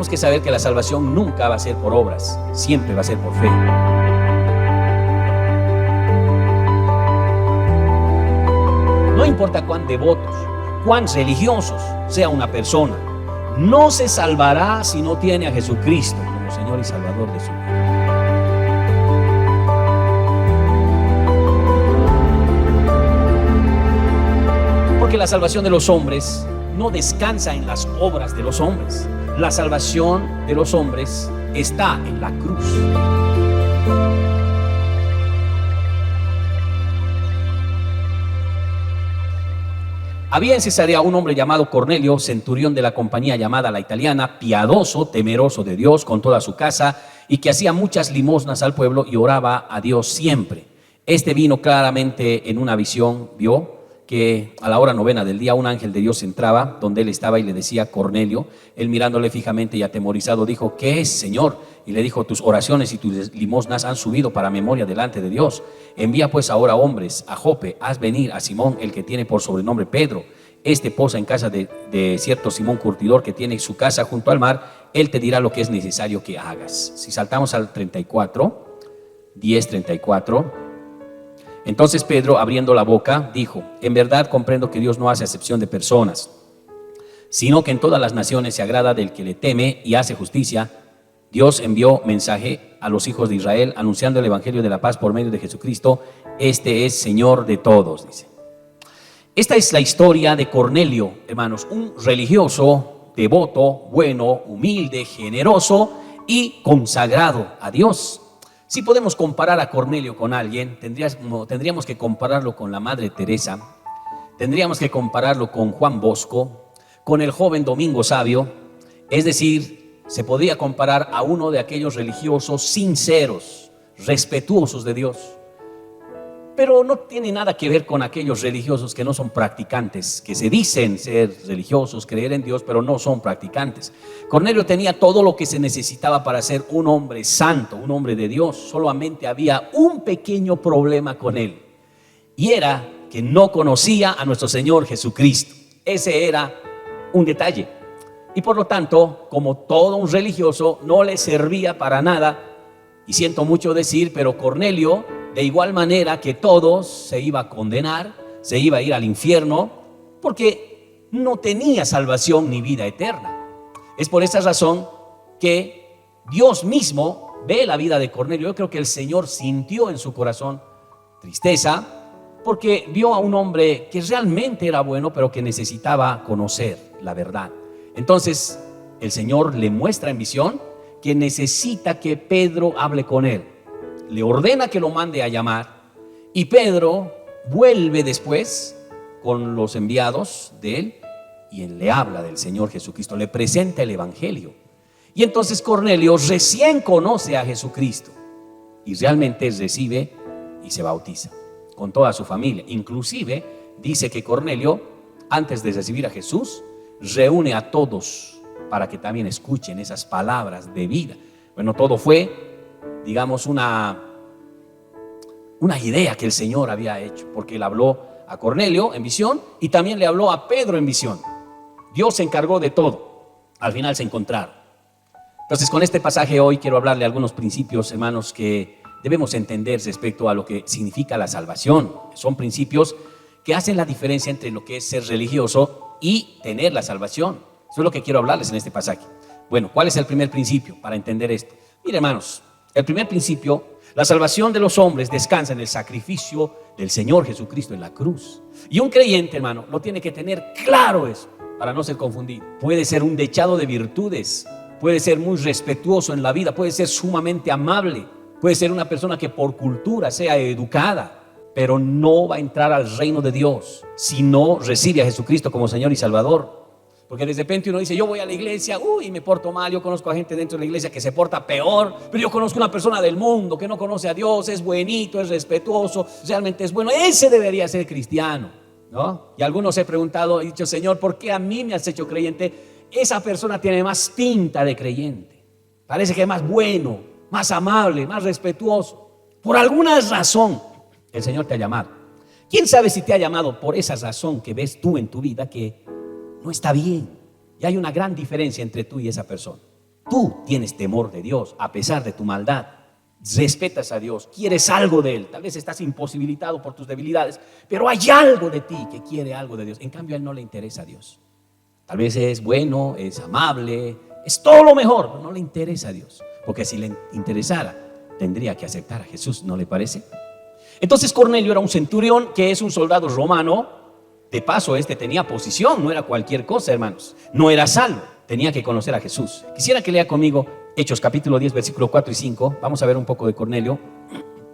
tenemos que saber que la salvación nunca va a ser por obras, siempre va a ser por fe. No importa cuán devotos, cuán religiosos sea una persona, no se salvará si no tiene a Jesucristo como Señor y Salvador de su vida. Porque la salvación de los hombres no descansa en las obras de los hombres. La salvación de los hombres está en la cruz. Había en Cesarea un hombre llamado Cornelio, centurión de la compañía llamada La Italiana, piadoso, temeroso de Dios con toda su casa, y que hacía muchas limosnas al pueblo y oraba a Dios siempre. Este vino claramente en una visión, vio que a la hora 9 del día un ángel de Dios entraba donde él estaba y le decía: Cornelio. Él, mirándole fijamente y atemorizado, dijo: ¿qué es, Señor? Y le dijo: tus oraciones y tus limosnas han subido para memoria delante de Dios. Envía pues ahora hombres a Jope, haz venir a Simón, el que tiene por sobrenombre Pedro. Este posa en casa de cierto Simón curtidor, que tiene su casa junto al mar. Él te dirá lo que es necesario que hagas. Si saltamos al 34, 10:34. Entonces Pedro, abriendo la boca, dijo: en verdad comprendo que Dios no hace acepción de personas, sino que en todas las naciones se agrada del que le teme y hace justicia. Dios envió mensaje a los hijos de Israel, anunciando el evangelio de la paz por medio de Jesucristo. Este es Señor de todos, dice. Esta es la historia de Cornelio, hermanos, un religioso, devoto, bueno, humilde, generoso y consagrado a Dios. Si podemos comparar a Cornelio con alguien, tendríamos que compararlo con la Madre Teresa, tendríamos que compararlo con Juan Bosco, con el joven Domingo Sabio. Es decir, se podría comparar a uno de aquellos religiosos sinceros, respetuosos de Dios. Pero no tiene nada que ver con aquellos religiosos que no son practicantes, que se dicen ser religiosos, creer en Dios, pero no son practicantes. Cornelio tenía todo lo que se necesitaba para ser un hombre santo, un hombre de Dios. Solamente había un pequeño problema con él, y era que no conocía a nuestro Señor Jesucristo. Ese era un detalle. Y por lo tanto, como todo un religioso, no le servía para nada. Y siento mucho decir, pero Cornelio, de igual manera que todos, se iba a condenar, se iba a ir al infierno, porque no tenía salvación ni vida eterna. Es por esa razón que Dios mismo ve la vida de Cornelio. Yo creo que el Señor sintió en su corazón tristeza, porque vio a un hombre que realmente era bueno, pero que necesitaba conocer la verdad. Entonces el Señor le muestra en visión que necesita que Pedro hable con él. Le ordena que lo mande a llamar, y Pedro vuelve después con los enviados de él, y él le habla del Señor Jesucristo, le presenta el evangelio. Y entonces Cornelio recién conoce a Jesucristo y realmente recibe y se bautiza con toda su familia. Inclusive dice que Cornelio, antes de recibir a Jesús, reúne a todos para que también escuchen esas palabras de vida. Bueno, todo fue, digamos, una idea que el Señor había hecho, porque él habló a Cornelio en visión y también le habló a Pedro en visión. Dios se encargó de todo. Al final se encontraron. Entonces, con este pasaje hoy quiero hablarle algunos principios, hermanos, que debemos entender respecto a lo que significa la salvación. Son principios que hacen la diferencia entre lo que es ser religioso y tener la salvación. Eso es lo que quiero hablarles en este pasaje. Bueno, ¿cuál es el primer principio para entender esto? Mire, hermanos, el primer principio: la salvación de los hombres descansa en el sacrificio del Señor Jesucristo en la cruz. Y un creyente, hermano, lo tiene que tener claro eso, para no ser confundido. Puede ser un dechado de virtudes, puede ser muy respetuoso en la vida, puede ser sumamente amable, puede ser una persona que por cultura sea educada, pero no va a entrar al reino de Dios si no recibe a Jesucristo como Señor y Salvador. Porque de repente uno dice: yo voy a la iglesia, y me porto mal. Yo conozco a gente dentro de la iglesia que se porta peor, pero yo conozco una persona del mundo que no conoce a Dios, es buenito, es respetuoso, realmente es bueno. Ese debería ser cristiano, ¿no? Y algunos he preguntado, he dicho: Señor, ¿por qué a mí me has hecho creyente? Esa persona tiene más pinta de creyente, parece que es más bueno, más amable, más respetuoso. Por alguna razón el Señor te ha llamado. ¿Quién sabe si te ha llamado por esa razón que ves tú en tu vida que no está bien? Y hay una gran diferencia entre tú y esa persona. tú tienes temor de Dios a pesar de tu maldad. Respetas a Dios, quieres algo de Él. Tal vez estás imposibilitado por tus debilidades, pero hay algo de ti que quiere algo de Dios. En cambio, a Él no le interesa a Dios. Tal vez es bueno, es amable, es todo lo mejor, pero no le interesa a Dios. Porque si le interesara, tendría que aceptar a Jesús, ¿no le parece? Entonces Cornelio era un centurión, que es un soldado romano. De paso, tenía posición, no era cualquier cosa, hermanos. No era salvo, tenía que conocer a Jesús. Quisiera que lea conmigo Hechos capítulo 10, versículo 4 y 5. Vamos a ver un poco de Cornelio.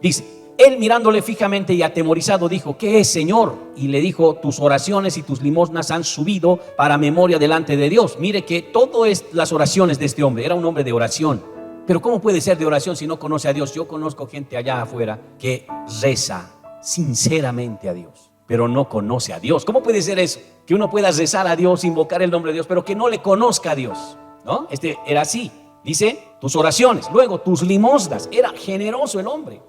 Dice: él, mirándole fijamente y atemorizado, dijo: ¿qué es, Señor? Y le dijo: tus oraciones y tus limosnas han subido para memoria delante de Dios. Mire que todo es las oraciones de este hombre. Era un hombre de oración. Pero ¿cómo puede ser de oración si no conoce a Dios? Yo conozco gente allá afuera que reza sinceramente a Dios, pero no conoce a Dios. ¿Cómo puede ser eso? Que uno pueda rezar a Dios, invocar el nombre de Dios, pero que no le conozca a Dios, ¿no? Era así. Dice: tus oraciones, luego tus limosnas. Era generoso el hombre,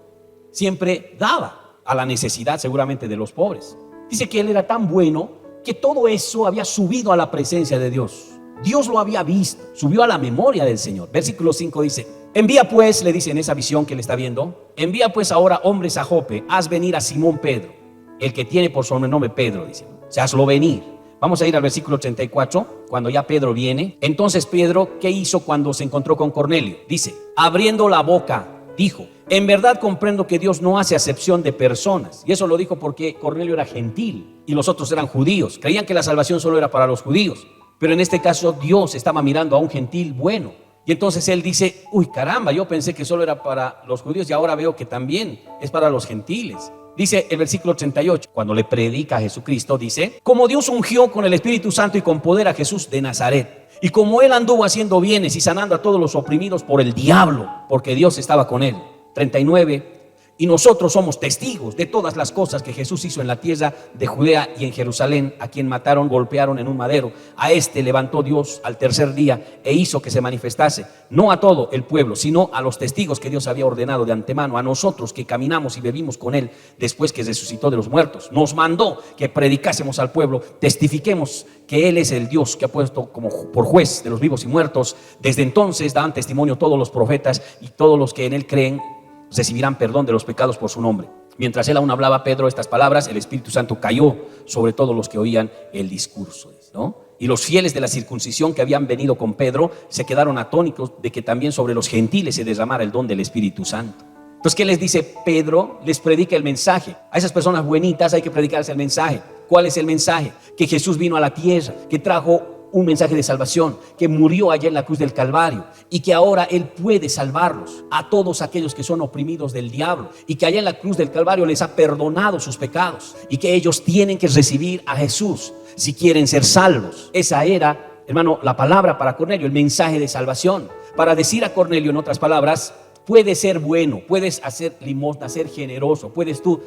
siempre daba a la necesidad seguramente de los pobres. Dice que él era tan bueno que todo eso había subido a la presencia de Dios. Dios lo había visto, subió a la memoria del Señor. Versículo 5 dice: envía pues, le dice en esa visión que le está viendo, envía pues ahora hombres a Jope, haz venir a Simón Pedro, el que tiene por sobrenombre Pedro, dice. O sea, hazlo venir. Vamos a ir al versículo 34, cuando ya Pedro viene. Entonces Pedro, ¿qué hizo cuando se encontró con Cornelio? Dice: abriendo la boca, dijo: en verdad comprendo que Dios no hace acepción de personas. Y eso lo dijo porque Cornelio era gentil y los otros eran judíos. Creían que la salvación solo era para los judíos, pero en este caso Dios estaba mirando a un gentil bueno. Y entonces él dice: uy, caramba, yo pensé que solo era para los judíos y ahora veo que también es para los gentiles. Dice el versículo 38, cuando le predica a Jesucristo, dice: como Dios ungió con el Espíritu Santo y con poder a Jesús de Nazaret, y como él anduvo haciendo bienes y sanando a todos los oprimidos por el diablo, porque Dios estaba con él. 39, y nosotros somos testigos de todas las cosas que Jesús hizo en la tierra de Judea y en Jerusalén, a quien mataron, golpearon en un madero. A levantó Dios al tercer día e hizo que se manifestase, no a todo el pueblo, sino a los testigos que Dios había ordenado de antemano, a nosotros que caminamos y bebimos con él después que resucitó de los muertos. Nos mandó que predicásemos al pueblo, testifiquemos que él es el Dios que ha puesto como por juez de los vivos y muertos. Desde entonces dan testimonio todos los profetas, y todos los que en él creen recibirán perdón de los pecados por su nombre. Mientras él aún hablaba, Pedro, estas palabras, el Espíritu Santo cayó sobre todos los que oían el discurso, ¿no? Y los fieles de la circuncisión que habían venido con Pedro se quedaron atónitos de que también sobre los gentiles se derramara el don del Espíritu Santo. Entonces, ¿qué les dice Pedro? Les predica el mensaje. A esas personas buenitas hay que predicarles el mensaje. ¿Cuál es el mensaje? Que Jesús vino a la tierra, que trajo un mensaje de salvación, que murió allá en la cruz del Calvario y que ahora Él puede salvarlos a todos aquellos que son oprimidos del diablo, y que allá en la cruz del Calvario les ha perdonado sus pecados y que ellos tienen que recibir a Jesús si quieren ser salvos. Esa era, hermano, la palabra para Cornelio, el mensaje de salvación. Para decir a Cornelio, en otras palabras: puedes ser bueno, puedes hacer limosna, ser generoso, puedes tú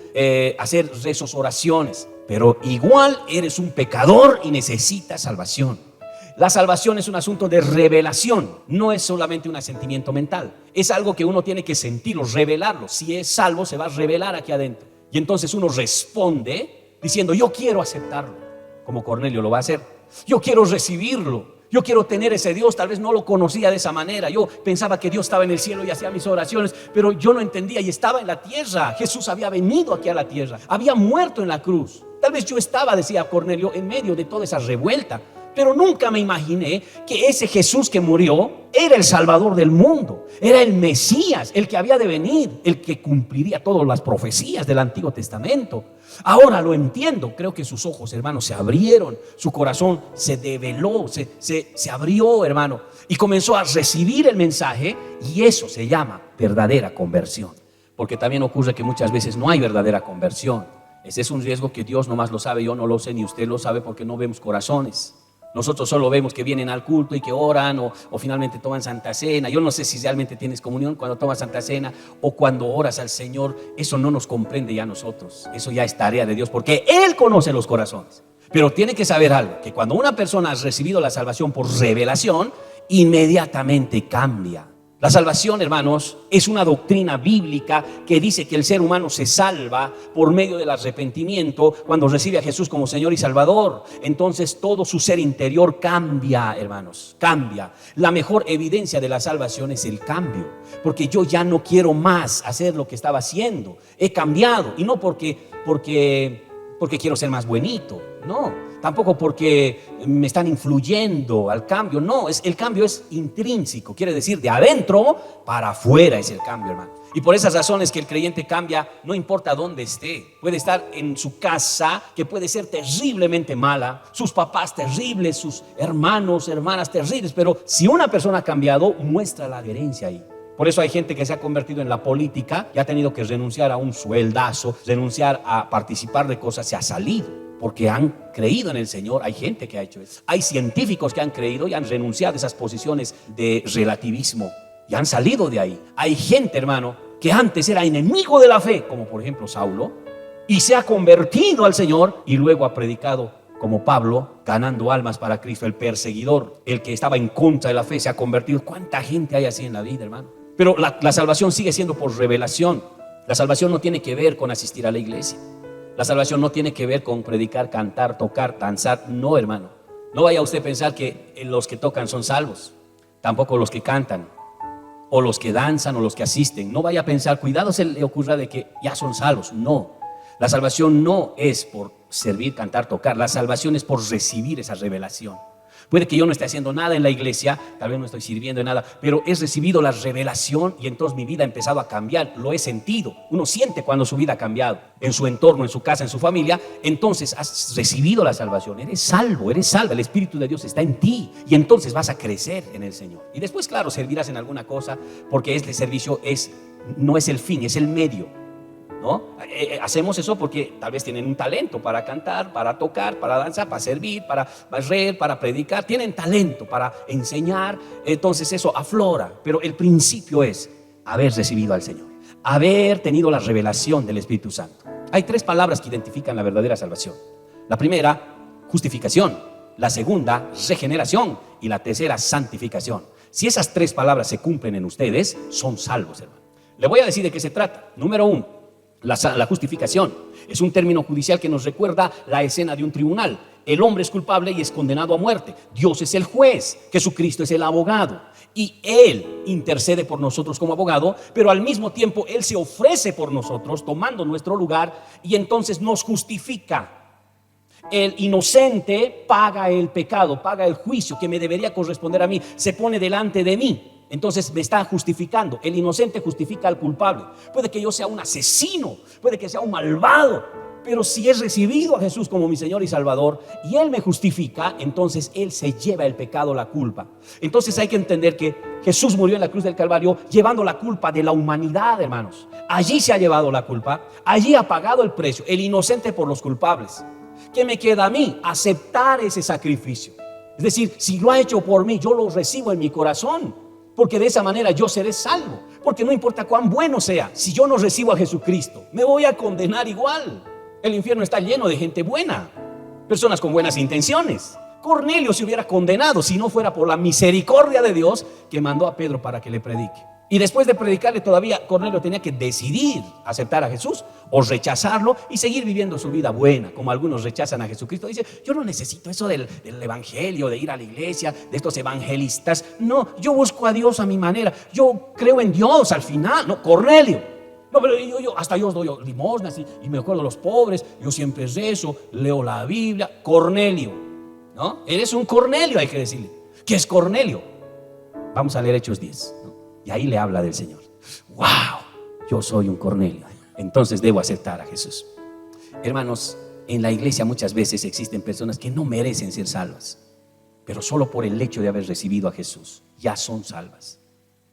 hacer rezos, oraciones, pero igual eres un pecador y necesitas salvación. La salvación es un asunto de revelación, no es solamente un asentimiento mental. Es algo que uno tiene que sentirlo, revelarlo. Si es salvo, se va a revelar aquí adentro. Y entonces uno responde diciendo: yo quiero aceptarlo, como Cornelio lo va a hacer. Yo quiero recibirlo. Yo quiero tener ese Dios. Tal vez no lo conocía de esa manera. Yo pensaba que Dios estaba en el cielo y hacía mis oraciones, pero yo no entendía, y estaba en la tierra. Jesús había venido aquí a la tierra, había muerto en la cruz. Tal vez yo estaba, decía Cornelio, en medio de toda esa revuelta, pero nunca me imaginé que ese Jesús que murió era el Salvador del mundo, era el Mesías, el que había de venir, el que cumpliría todas las profecías del Antiguo Testamento. Ahora lo entiendo. Creo que sus ojos, hermanos, se abrieron, su corazón se develó, se abrió, hermano, y comenzó a recibir el mensaje, y eso se llama verdadera conversión. Porque también ocurre que muchas veces no hay verdadera conversión. Ese es un riesgo que Dios nomás lo sabe, yo no lo sé, ni usted lo sabe, porque no vemos corazones. Nosotros solo vemos que vienen al culto y que oran o finalmente toman Santa Cena. Yo no sé si realmente tienes comunión cuando tomas Santa Cena o cuando oras al Señor. Eso no nos comprende ya a nosotros. Eso ya es tarea de Dios, porque Él conoce los corazones. Pero tiene que saber algo, que cuando una persona ha recibido la salvación por revelación, inmediatamente cambia. La salvación, hermanos, es una doctrina bíblica que dice que el ser humano se salva por medio del arrepentimiento cuando recibe a Jesús como Señor y Salvador. Entonces todo su ser interior cambia, hermanos, cambia. La mejor evidencia de la salvación es el cambio, porque yo ya no quiero más hacer lo que estaba haciendo. He cambiado, y no porque quiero ser más buenito, no. Tampoco porque me están influyendo al cambio, no, el cambio es intrínseco, quiere decir de adentro para afuera es el cambio, hermano. Y por esas razones que el creyente cambia, no importa dónde esté. Puede estar en su casa, que puede ser terriblemente mala, sus papás terribles, sus hermanos, hermanas terribles, pero si una persona ha cambiado, muestra la adherencia ahí. Por eso hay gente que se ha convertido en la política y ha tenido que renunciar a un sueldazo, renunciar a participar de cosas, se ha salido. Porque han creído en el Señor. Hay gente que ha hecho eso. Hay científicos que han creído y han renunciado a esas posiciones de relativismo y han salido de ahí. Hay gente, hermano, que antes era enemigo de la fe, como por ejemplo Saulo, y se ha convertido al Señor y luego ha predicado como Pablo, ganando almas para Cristo. El perseguidor, el que estaba en contra de la fe, se ha convertido. ¿Cuánta gente hay así en la vida, hermano? Pero la salvación sigue siendo por revelación. La salvación no tiene que ver con asistir a la iglesia. La salvación no tiene que ver con predicar, cantar, tocar, danzar. No, hermano. No vaya usted a pensar que los que tocan son salvos. Tampoco los que cantan, o los que danzan, o los que asisten. No vaya a pensar, cuidado se le ocurra de que ya son salvos. No. La salvación no es por servir, cantar, tocar. La salvación es por recibir esa revelación. Puede que yo no esté haciendo nada en la iglesia, tal vez no estoy sirviendo en nada, pero he recibido la revelación y entonces mi vida ha empezado a cambiar. Lo he sentido. Uno siente cuando su vida ha cambiado en su entorno, en su casa, en su familia. Entonces has recibido la salvación. Eres salvo, eres salva. El Espíritu de Dios está en ti y entonces vas a crecer en el Señor. Y después, claro, servirás en alguna cosa, porque este servicio no es el fin, es el medio, ¿no? Hacemos eso porque tal vez tienen un talento para cantar, para tocar, para danzar, para servir, para barrer, para predicar. Tienen talento para enseñar, entonces eso aflora. Pero el principio es haber recibido al Señor, haber tenido la revelación del Espíritu Santo. Hay 3 palabras que identifican la verdadera salvación. La primera, justificación. La segunda, regeneración. Y la tercera, santificación. Si esas 3 palabras se cumplen en ustedes, son salvos, hermano. Le voy a decir de qué se trata. Número 1. La justificación es un término judicial que nos recuerda la escena de un tribunal. El hombre es culpable y es condenado a muerte. Dios es el juez, Jesucristo es el abogado y Él intercede por nosotros como abogado, pero al mismo tiempo Él se ofrece por nosotros tomando nuestro lugar y entonces nos justifica. El inocente paga el pecado, paga el juicio que me debería corresponder a mí, se pone delante de mí. Entonces me está justificando. El inocente justifica al culpable. Puede que yo sea un asesino, puede que sea un malvado, pero si he recibido a Jesús como mi Señor y Salvador y Él me justifica, entonces Él se lleva el pecado, la culpa. Entonces hay que entender que Jesús murió en la cruz del Calvario llevando la culpa de la humanidad, hermanos. Allí se ha llevado la culpa, allí ha pagado el precio, el inocente por los culpables. ¿Qué me queda a mí? Aceptar ese sacrificio. Es decir, si lo ha hecho por mí, yo lo recibo en mi corazón. Porque de esa manera yo seré salvo. Porque no importa cuán bueno sea, si yo no recibo a Jesucristo, me voy a condenar igual. El infierno está lleno de gente buena, personas con buenas intenciones. Cornelio se hubiera condenado si no fuera por la misericordia de Dios que mandó a Pedro para que le predique. Y después de predicarle todavía Cornelio tenía que decidir aceptar a Jesús o rechazarlo y seguir viviendo su vida buena, como algunos rechazan a Jesucristo. Dice, yo no necesito eso del evangelio, de ir a la iglesia, de estos evangelistas. No, yo busco a Dios a mi manera. Yo creo en Dios al final. No, Cornelio. No, pero yo doy limosnas y me acuerdo de los pobres. Yo siempre rezo, leo la Biblia. Cornelio, ¿no? Eres un Cornelio, hay que decirle. ¿Qué es Cornelio? Vamos a leer Hechos 10, ¿no? Y ahí le habla del Señor. ¡Wow! Yo soy un Cornelio. Entonces debo aceptar a Jesús. Hermanos, en la iglesia muchas veces existen personas que no merecen ser salvas, pero solo por el hecho de haber recibido a Jesús ya son salvas.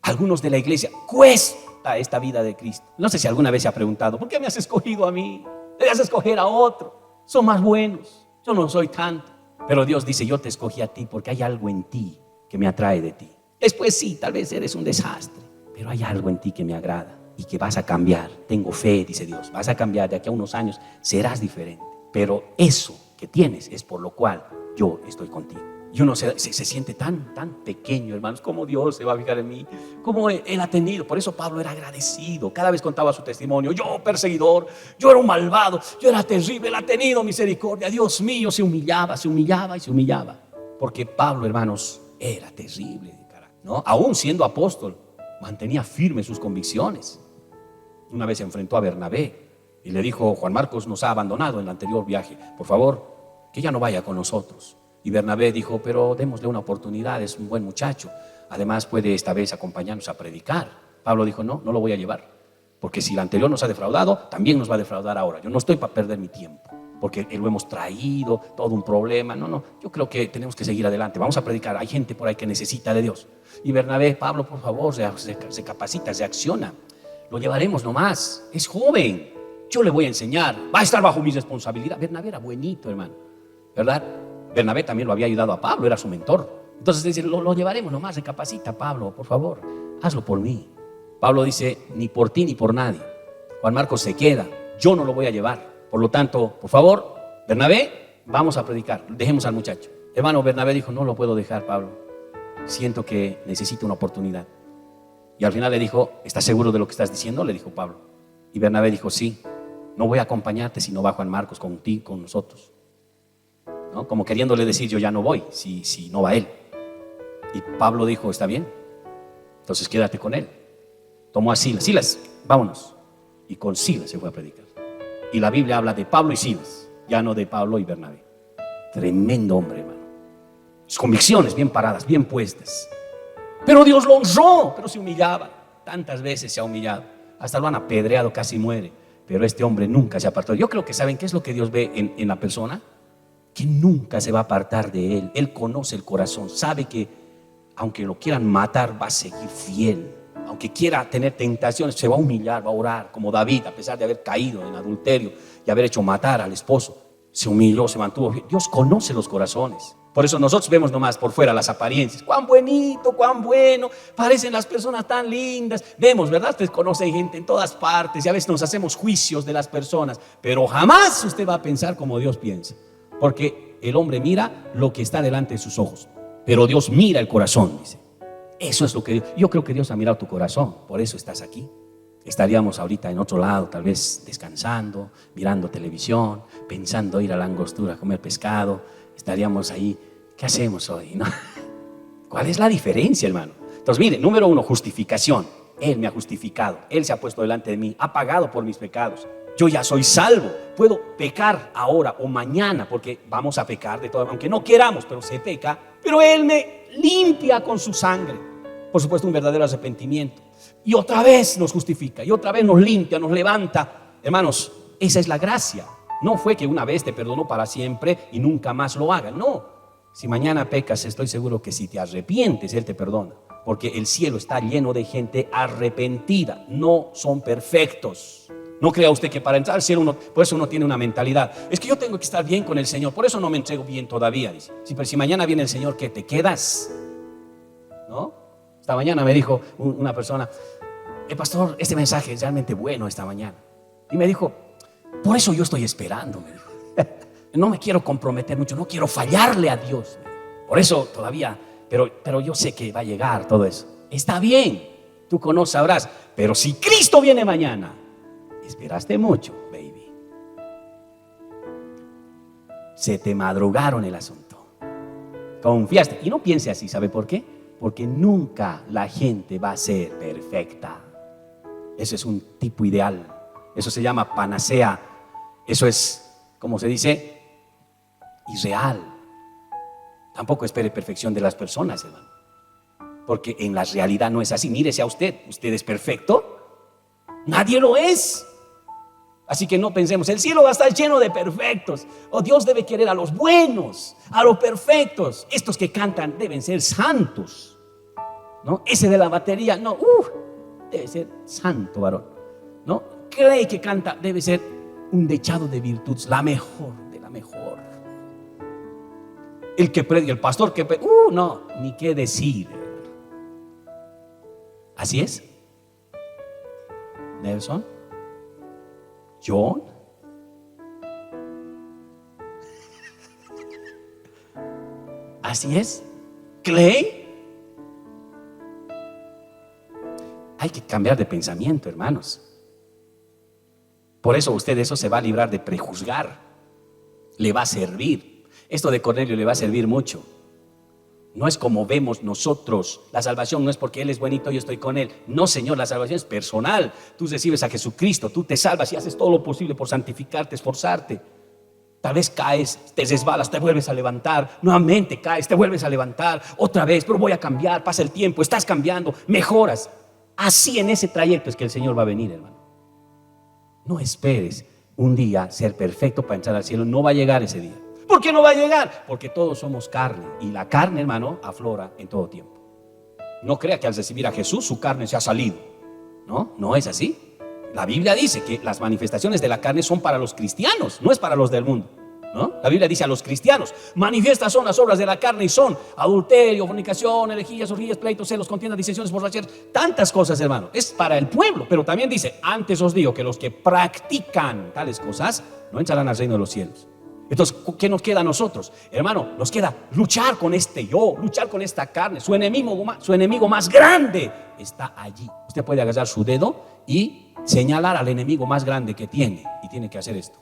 Algunos de la iglesia cuesta esta vida de Cristo. No sé si alguna vez se ha preguntado, ¿por qué me has escogido a mí? Debes escoger a otro. Son más buenos. Yo no soy tanto. Pero Dios dice, yo te escogí a ti porque hay algo en ti que me atrae de ti. Después sí, tal vez eres un desastre, pero hay algo en ti que me agrada y que vas a cambiar. Tengo fe, dice Dios, vas a cambiar. De aquí a unos años serás diferente. Pero eso que tienes es por lo cual yo estoy contigo. Y uno se siente tan pequeño, hermanos. ¿Cómo Dios se va a fijar en mí? ¿Cómo Él ha tenido? Por eso Pablo era agradecido. Cada vez contaba su testimonio. Yo perseguidor, yo era un malvado, yo era terrible, Él ha tenido misericordia. Dios mío, se humillaba y se humillaba. Porque Pablo, hermanos, era terrible de carácter, ¿no? Aún siendo apóstol, mantenía firmes sus convicciones. Una vez se enfrentó a Bernabé y le dijo: Juan Marcos nos ha abandonado en el anterior viaje, por favor, que ya no vaya con nosotros. Y Bernabé dijo: pero démosle una oportunidad, es un buen muchacho, además puede esta vez acompañarnos a predicar. Pablo dijo: no lo voy a llevar, porque si el anterior nos ha defraudado, también nos va a defraudar ahora. Yo no estoy para perder mi tiempo, porque lo hemos traído, todo un problema. No, yo creo que tenemos que seguir adelante, vamos a predicar, hay gente por ahí que necesita de Dios. Y Bernabé: Pablo, por favor, se capacita, se acciona, lo llevaremos nomás, es joven, yo le voy a enseñar, va a estar bajo mi responsabilidad. Bernabé era buenito, hermano, ¿verdad? Bernabé también lo había ayudado a Pablo, era su mentor. Entonces dice: lo llevaremos nomás, recapacita, Pablo, por favor, hazlo por mí. Pablo dice: ni por ti ni por nadie. Juan Marcos se queda, yo no lo voy a llevar. Por lo tanto, por favor, Bernabé, vamos a predicar, dejemos al muchacho. Hermano, Bernabé dijo: no lo puedo dejar, Pablo, siento que necesito una oportunidad. Y al final le dijo: ¿estás seguro de lo que estás diciendo?, le dijo Pablo. Y Bernabé dijo: sí, no voy a acompañarte si no va Juan Marcos contigo, con nosotros, ¿no? Como queriéndole decir: yo ya no voy si no va él. Y Pablo dijo: está bien, entonces quédate con él. Tomó a Silas, vámonos. Y con Silas se fue a predicar. Y la Biblia habla de Pablo y Silas, ya no de Pablo y Bernabé. Tremendo hombre, hermano. Sus convicciones bien paradas, bien puestas. Pero Dios lo honró, pero se humillaba. Tantas veces se ha humillado, hasta lo han apedreado, casi muere. Pero este hombre nunca se apartó. Yo creo que ¿saben qué es lo que Dios ve en la persona? Que nunca se va a apartar de él. Él conoce el corazón, sabe que aunque lo quieran matar, va a seguir fiel. Aunque quiera tener tentaciones, se va a humillar, va a orar, como David, a pesar de haber caído en adulterio y haber hecho matar al esposo. Se humilló, se mantuvo fiel. Dios conoce los corazones. Por eso nosotros vemos nomás por fuera las apariencias. Cuán bonito, cuán bueno, parecen las personas tan lindas. Vemos, ¿verdad? Usted conoce gente en todas partes y a veces nos hacemos juicios de las personas, pero jamás usted va a pensar como Dios piensa, porque el hombre mira lo que está delante de sus ojos, pero Dios mira el corazón, dice. Eso es lo que yo creo que Dios ha mirado tu corazón, por eso estás aquí. Estaríamos ahorita en otro lado, tal vez descansando, mirando televisión, pensando ir a la angostura a comer pescado. Estaríamos ahí, ¿qué hacemos hoy, no? ¿Cuál es la diferencia, hermano? Entonces, mire, número uno, justificación. Él me ha justificado, Él se ha puesto delante de mí, ha pagado por mis pecados. Yo ya soy salvo, puedo pecar ahora o mañana, porque vamos a pecar de todo, aunque no queramos, pero se peca. Pero Él me limpia con su sangre. Por supuesto, un verdadero arrepentimiento. Y otra vez nos justifica, y otra vez nos limpia, nos levanta. Hermanos, esa es la gracia. No fue que una vez te perdonó para siempre y nunca más lo haga. No, si mañana pecas, estoy seguro que si te arrepientes, Él te perdona. Porque el cielo está lleno de gente arrepentida. No son perfectos. No crea usted que para entrar al cielo por eso uno tiene una mentalidad: es que yo tengo que estar bien con el Señor, por eso no me entrego bien todavía, dice. Sí, pero si mañana viene el Señor, ¿qué te quedas? ¿No? Esta mañana me dijo una persona: pastor, este mensaje es realmente bueno esta mañana. Y me dijo: por eso yo estoy esperando, me dijo. No me quiero comprometer mucho, no quiero fallarle a Dios. Por eso todavía, pero yo sé que va a llegar todo eso. Está bien, tú conoces, sabrás. Pero si Cristo viene mañana, esperaste mucho, baby. Se te madrugaron el asunto. Confiaste. Y no piense así, ¿sabe por qué? Porque nunca la gente va a ser perfecta. Eso es un tipo ideal. Eso se llama panacea. Eso es, ¿cómo se dice? Irreal. Tampoco espere perfección de las personas, hermano, porque en la realidad no es así. Mírese a usted. ¿Usted es perfecto? Nadie lo es. Así que no pensemos, el cielo va a estar lleno de perfectos. Dios debe querer a los buenos, a los perfectos. Estos que cantan deben ser santos, ¿no? Ese de la batería, no, debe ser santo, varón, ¿no? Cree que canta, debe ser un dechado de virtudes, la mejor de la mejor. El que predica, el pastor que predica, no, ni qué decir. Así es. Nelson, John, Así es. Clay. Hay que cambiar de pensamiento, hermanos. Por eso usted de eso se va a librar de prejuzgar. Le va a servir. Esto de Cornelio le va a servir mucho. No es como vemos nosotros. La salvación no es porque Él es buenito, yo estoy con Él. No, Señor, la salvación es personal. Tú recibes a Jesucristo, tú te salvas y haces todo lo posible por santificarte, esforzarte. Tal vez caes, te resbalas, te vuelves a levantar. Nuevamente caes, te vuelves a levantar. Otra vez, pero voy a cambiar, pasa el tiempo, estás cambiando, mejoras. Así en ese trayecto es que el Señor va a venir, hermano. No esperes un día ser perfecto para entrar al cielo. No va a llegar ese día. ¿Por qué no va a llegar? Porque todos somos carne. Y la carne, hermano, aflora en todo tiempo. No crea que al recibir a Jesús su carne se ha salido. No, no es así. La Biblia dice que las manifestaciones de la carne son para los cristianos, no es para los del mundo, ¿no? La Biblia dice a los cristianos: manifiestas son las obras de la carne y son adulterio, fornicación, herejías, orgías, pleitos, celos, contiendas, disensiones, borracheras, tantas cosas, hermano. Es para el pueblo, pero también dice: antes os digo que los que practican tales cosas no entrarán al reino de los cielos. Entonces, ¿qué nos queda a nosotros? Hermano, nos queda luchar con este yo, luchar con esta carne. Su enemigo más grande está allí. Usted puede agarrar su dedo y señalar al enemigo más grande que tiene, y tiene que hacer esto: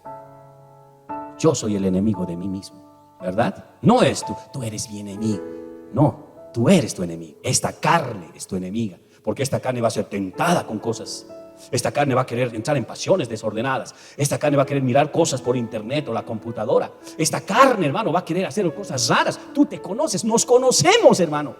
yo soy el enemigo de mí mismo, ¿verdad? No es tú eres mi enemigo. No, tú eres tu enemigo. Esta carne es tu enemiga, porque esta carne va a ser tentada con cosas. Esta carne va a querer entrar en pasiones desordenadas. Esta carne va a querer mirar cosas por internet o la computadora. Esta carne, hermano, va a querer hacer cosas raras. Tú te conoces, nos conocemos, hermano.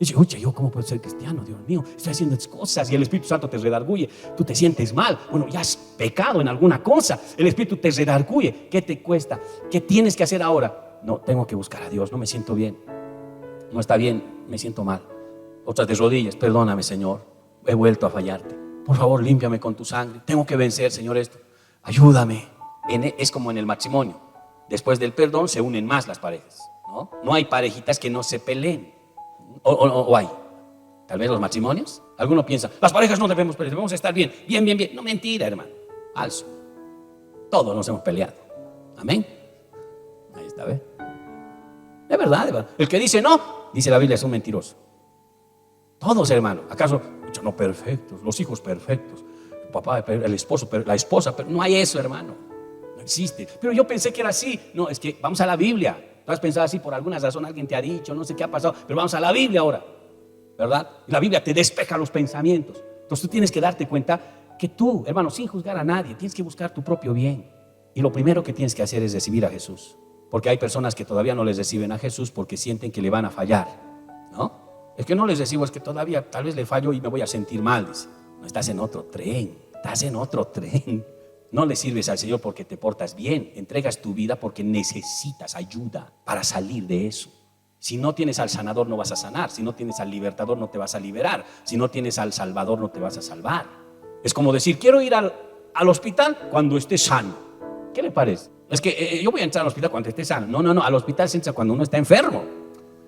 Dice: oye, ¿yo cómo puedo ser cristiano? Dios mío, estoy haciendo estas cosas. Y el Espíritu Santo te redarguye. Tú te sientes mal. Bueno, ya has pecado en alguna cosa. El Espíritu te redarguye. ¿Qué te cuesta? ¿Qué tienes que hacer ahora? No, tengo que buscar a Dios. No me siento bien. No está bien, me siento mal. Otras de rodillas: perdóname, Señor, he vuelto a fallarte. Por favor, límpiame con tu sangre. Tengo que vencer, Señor, esto. Ayúdame. Es como en el matrimonio. Después del perdón se unen más las parejas, ¿no? No hay parejitas que no se peleen. O hay. Tal vez los matrimonios. Alguno piensa: las parejas no debemos pelear, debemos estar bien. Bien. No, mentira, hermano. Falso. Todos nos hemos peleado. Amén. Ahí está, ¿ve? Es verdad. El que dice no, dice la Biblia, es un mentiroso. Todos, hermano. ¿Acaso no perfectos? Los hijos perfectos, el papá, el esposo, la esposa. Pero no hay eso, hermano. No existe. Pero yo pensé que era así. No, es que vamos a la Biblia. Tú has pensado así por alguna razón, alguien te ha dicho, no sé qué ha pasado, pero vamos a la Biblia ahora, ¿verdad? Y la Biblia te despeja los pensamientos. Entonces tú tienes que darte cuenta que tú, hermano, sin juzgar a nadie, tienes que buscar tu propio bien. Y lo primero que tienes que hacer es recibir a Jesús. Porque hay personas que todavía no les reciben a Jesús porque sienten que le van a fallar, ¿no? Es que no les recibo, es que todavía tal vez le fallo y me voy a sentir mal. Dice: no, estás en otro tren, No le sirves al Señor porque te portas bien. Entregas tu vida porque necesitas ayuda para salir de eso. Si no tienes al sanador, no vas a sanar. Si no tienes al libertador, no te vas a liberar. Si no tienes al salvador, no te vas a salvar. Es como decir: quiero ir al hospital cuando esté sano. ¿Qué le parece? Es que yo voy a entrar al hospital cuando esté sano. No, al hospital se entra cuando uno está enfermo.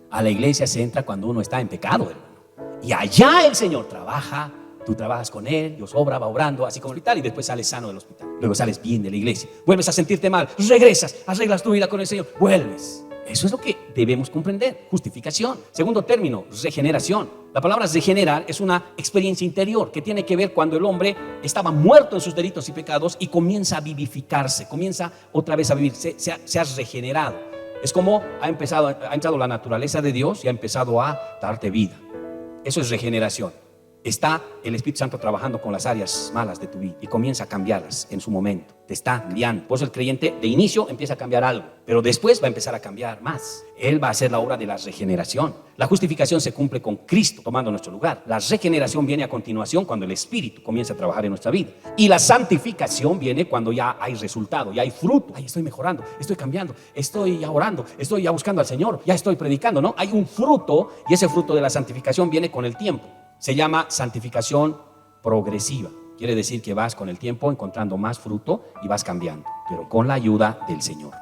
A la iglesia se entra cuando uno está en pecado, hermano. Y allá el Señor trabaja. Tú trabajas con Él, Dios obra, va obrando, así como el hospital, y después sales sano del hospital. Luego sales bien de la iglesia. Vuelves a sentirte mal, regresas, arreglas tu vida con el Señor, vuelves. Eso es lo que debemos comprender. Justificación. Segundo término, regeneración. La palabra regenerar es una experiencia interior que tiene que ver cuando el hombre estaba muerto en sus delitos y pecados y comienza a vivificarse, comienza otra vez a vivir, se ha regenerado. Es como ha entrado la naturaleza de Dios y ha empezado a darte vida. Eso es regeneración. Está el Espíritu Santo trabajando con las áreas malas de tu vida y comienza a cambiarlas en su momento. Te está guiando. Por eso el creyente de inicio empieza a cambiar algo, pero después va a empezar a cambiar más. Él va a hacer la obra de la regeneración. La justificación se cumple con Cristo tomando nuestro lugar. La regeneración viene a continuación cuando el Espíritu comienza a trabajar en nuestra vida. Y la santificación viene cuando ya hay resultado, ya hay fruto. Ay, estoy mejorando, estoy cambiando, estoy ya orando, estoy ya buscando al Señor, ya estoy predicando, ¿no? Hay un fruto y ese fruto de la santificación viene con el tiempo. Se llama santificación progresiva. Quiere decir que vas con el tiempo encontrando más fruto y vas cambiando, pero con la ayuda del Señor.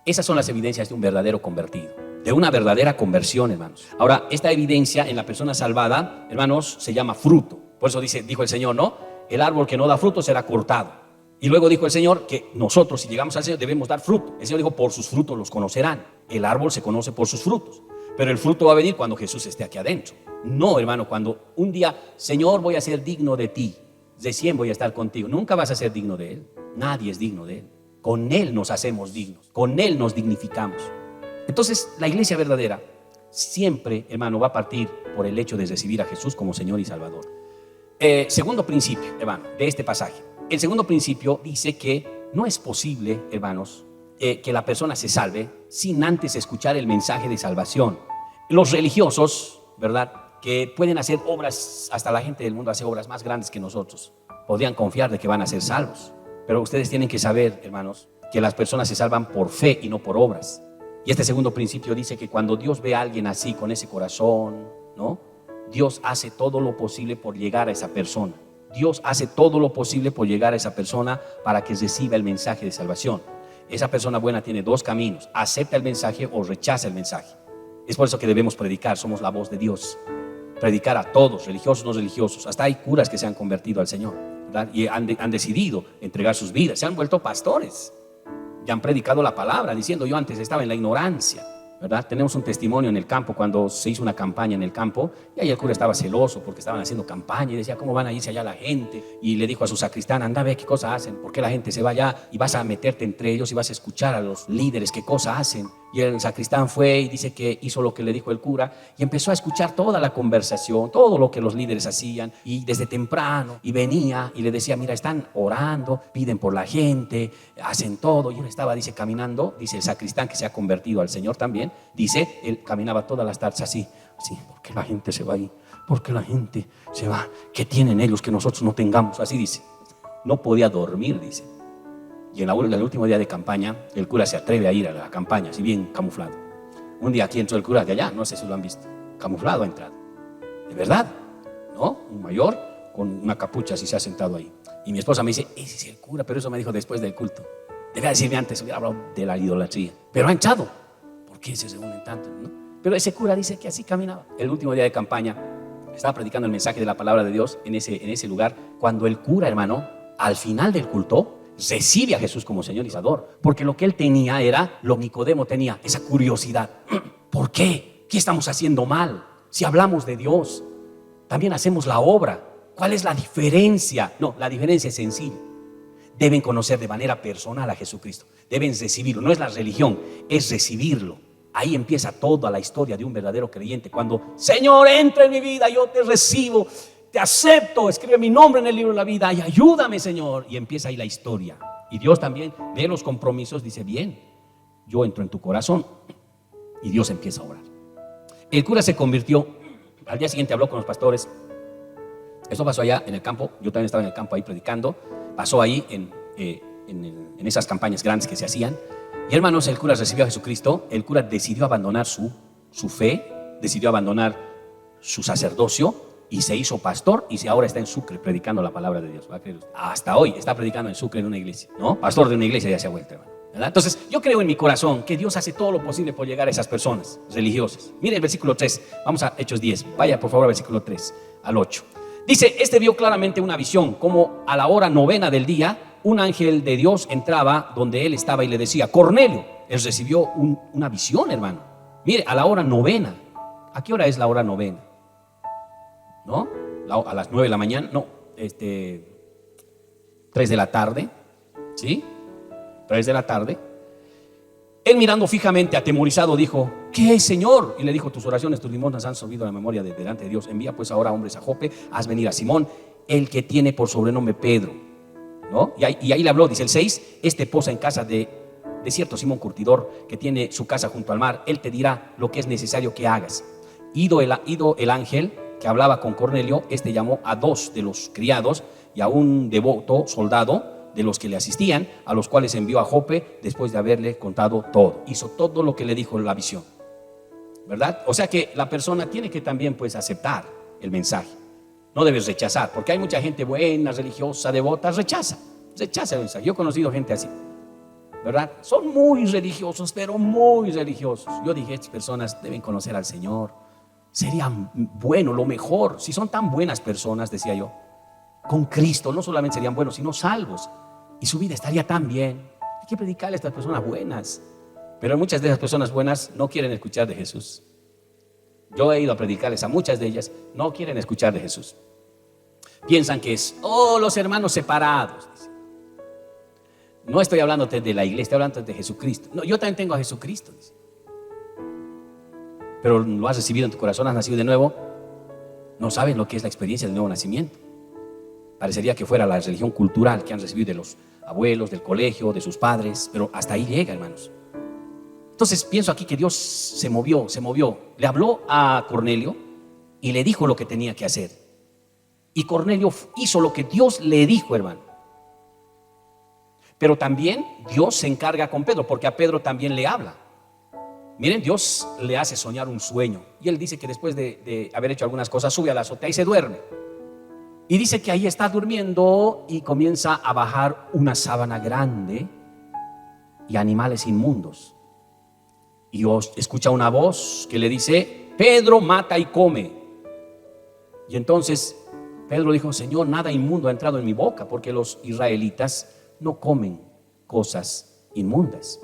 Esas son las evidencias de un verdadero convertido, de una verdadera conversión, hermanos. Ahora, esta evidencia en la persona salvada, hermanos, se llama fruto. Por eso dijo el Señor, ¿no? El árbol que no da fruto será cortado. Y luego dijo el Señor que nosotros, si llegamos al Señor, debemos dar fruto. El Señor dijo: por sus frutos los conocerán. El árbol se conoce por sus frutos. Pero el fruto va a venir cuando Jesús esté aquí adentro. No, hermano, cuando un día, Señor, voy a ser digno de ti, recién voy a estar contigo. Nunca vas a ser digno de Él. Nadie es digno de Él. Con Él nos hacemos dignos, con Él nos dignificamos. Entonces, la iglesia verdadera siempre, hermano, va a partir por el hecho de recibir a Jesús como Señor y Salvador. Segundo principio, hermano, de este pasaje. El segundo principio dice que no es posible, hermanos, que la persona se salve sin antes escuchar el mensaje de salvación. Los religiosos, ¿verdad?, que pueden hacer obras, hasta la gente del mundo hace obras más grandes que nosotros, podrían confiar de que van a ser salvos. Pero ustedes tienen que saber, hermanos, que las personas se salvan por fe y no por obras. Y este segundo principio dice que cuando Dios ve a alguien así, con ese corazón, ¿no?, Dios hace todo lo posible por llegar a esa persona. Dios hace todo lo posible por llegar a esa persona para que reciba el mensaje de salvación. Esa persona buena tiene dos caminos: acepta el mensaje o rechaza el mensaje. Es por eso que debemos predicar, somos la voz de Dios. Predicar a todos, religiosos, no religiosos. Hasta hay curas que se han convertido al Señor, ¿verdad?, y han decidido entregar sus vidas, se han vuelto pastores y han predicado la palabra diciendo: yo antes estaba en la ignorancia, ¿verdad? Tenemos un testimonio en el campo cuando se hizo una campaña en el campo, y ahí el cura estaba celoso porque estaban haciendo campaña y decía: ¿cómo van a irse allá la gente? Y le dijo a su sacristán: anda a ver qué cosa hacen, por qué la gente se va allá, y vas a meterte entre ellos y vas a escuchar a los líderes qué cosa hacen. Y el sacristán fue y dice que hizo lo que le dijo el cura y empezó a escuchar toda la conversación, todo lo que los líderes hacían, y desde temprano, y venía y le decía: mira, están orando, piden por la gente, hacen todo. Y él estaba, dice, caminando, dice el sacristán, que se ha convertido al Señor también, dice, él caminaba todas las tardes así, ¿por qué la gente se va ahí? ¿Por qué la gente se va? ¿Qué tienen ellos que nosotros no tengamos? Así dice, no podía dormir, dice. Y en el último día de campaña, el cura se atreve a ir a la campaña, así bien camuflado. Un día aquí entró el cura de allá, no sé si lo han visto, camuflado ha entrado. De verdad, ¿no? Un mayor con una capucha así se ha sentado ahí. Y mi esposa me dice: ese es el cura, pero eso me dijo después del culto. Debía decirme antes, hubiera hablado de la idolatría. Pero ha entrado. ¿Por qué se reúnen tanto, no? Pero ese cura dice que así caminaba. El último día de campaña estaba predicando el mensaje de la palabra de Dios en ese lugar, cuando el cura, hermano, al final del culto, recibe a Jesús como Señor y Salvador, porque lo que él tenía era lo Nicodemo tenía, esa curiosidad. ¿Por qué? ¿Qué estamos haciendo mal? Si hablamos de Dios, también hacemos la obra. ¿Cuál es la diferencia? No, la diferencia es sencilla. Deben conocer de manera personal a Jesucristo, deben recibirlo. No es la religión, es recibirlo. Ahí empieza toda la historia de un verdadero creyente, cuando: Señor, entra en mi vida, yo te recibo, te acepto, escribe mi nombre en el libro de la vida y ayúdame, Señor. Y empieza ahí la historia. Y Dios también ve los compromisos, dice: bien, yo entro en tu corazón. Y Dios empieza a orar. El cura se convirtió. Al día siguiente habló con los pastores. Eso pasó allá en el campo. Yo también estaba en el campo ahí predicando. Pasó ahí en esas campañas grandes que se hacían. Y hermanos, el cura recibió a Jesucristo. El cura decidió abandonar su fe, decidió abandonar su sacerdocio y se hizo pastor, y ahora está en Sucre predicando la palabra de Dios. ¿Va a creer usted? Hasta hoy está predicando en Sucre en una iglesia, ¿no? Pastor de una iglesia ya se ha vuelto, hermano, ¿verdad? Entonces yo creo en mi corazón que Dios hace todo lo posible por llegar a esas personas religiosas. Mire el versículo 3, vamos a Hechos 10, vaya por favor al versículo 3 al 8. Dice: este vio claramente una visión, como a la hora 9 del día, un ángel de Dios entraba donde él estaba y le decía: Cornelio. Él recibió una visión, hermano. Mire, a la hora 9. ¿A qué hora es la hora 9? ¿No? A las 9 de la mañana, no, 3 de la tarde, ¿sí? 3 de la tarde. Él, mirando fijamente, atemorizado, dijo: ¿qué es, Señor? Y le dijo: tus oraciones, tus limosnas han subido a la memoria delante de Dios. Envía pues ahora hombres a Jope, haz venir a Simón, el que tiene por sobrenombre Pedro, ¿no? Y ahí le habló, dice el 6, este posa en casa de cierto Simón curtidor, que tiene su casa junto al mar. Él te dirá lo que es necesario que hagas. Ido el ángel que hablaba con Cornelio, este llamó a 2 de los criados y a un devoto soldado de los que le asistían, a los cuales envió a Jope después de haberle contado todo. Hizo todo lo que le dijo la visión, ¿verdad? O sea que la persona tiene que también, pues, aceptar el mensaje. No debes rechazar, porque hay mucha gente buena, religiosa, devota, rechaza el mensaje. Yo he conocido gente así, ¿verdad? Son muy religiosos, pero muy religiosos. Yo dije: estas personas deben conocer al Señor. Sería bueno, lo mejor, si son tan buenas personas, decía yo, con Cristo no solamente serían buenos, sino salvos, y su vida estaría tan bien. Hay que predicarle a estas personas buenas. Pero muchas de esas personas buenas no quieren escuchar de Jesús. Yo he ido a predicarles a muchas de ellas, no quieren escuchar de Jesús. Piensan que es, los hermanos separados. No estoy hablándote de la iglesia, estoy hablándote de Jesucristo. No, yo también tengo a Jesucristo, dice. Pero lo has recibido en tu corazón, has nacido de nuevo. No sabes lo que es la experiencia del nuevo nacimiento. Parecería que fuera la religión cultural que han recibido de los abuelos, del colegio, de sus padres, pero hasta ahí llega, hermanos. Entonces pienso aquí que Dios se movió. Le habló a Cornelio y le dijo lo que tenía que hacer. Y Cornelio hizo lo que Dios le dijo, hermano. Pero también Dios se encarga con Pedro, porque a Pedro también le habla. Miren, Dios le hace soñar un sueño. Y él dice que después de haber hecho algunas cosas, sube a la azotea y se duerme. Y dice que ahí está durmiendo y comienza a bajar una sábana grande y animales inmundos. Y escucha una voz que le dice: Pedro, mata y come. Y entonces Pedro dijo: Señor, nada inmundo ha entrado en mi boca, porque los israelitas no comen cosas inmundas.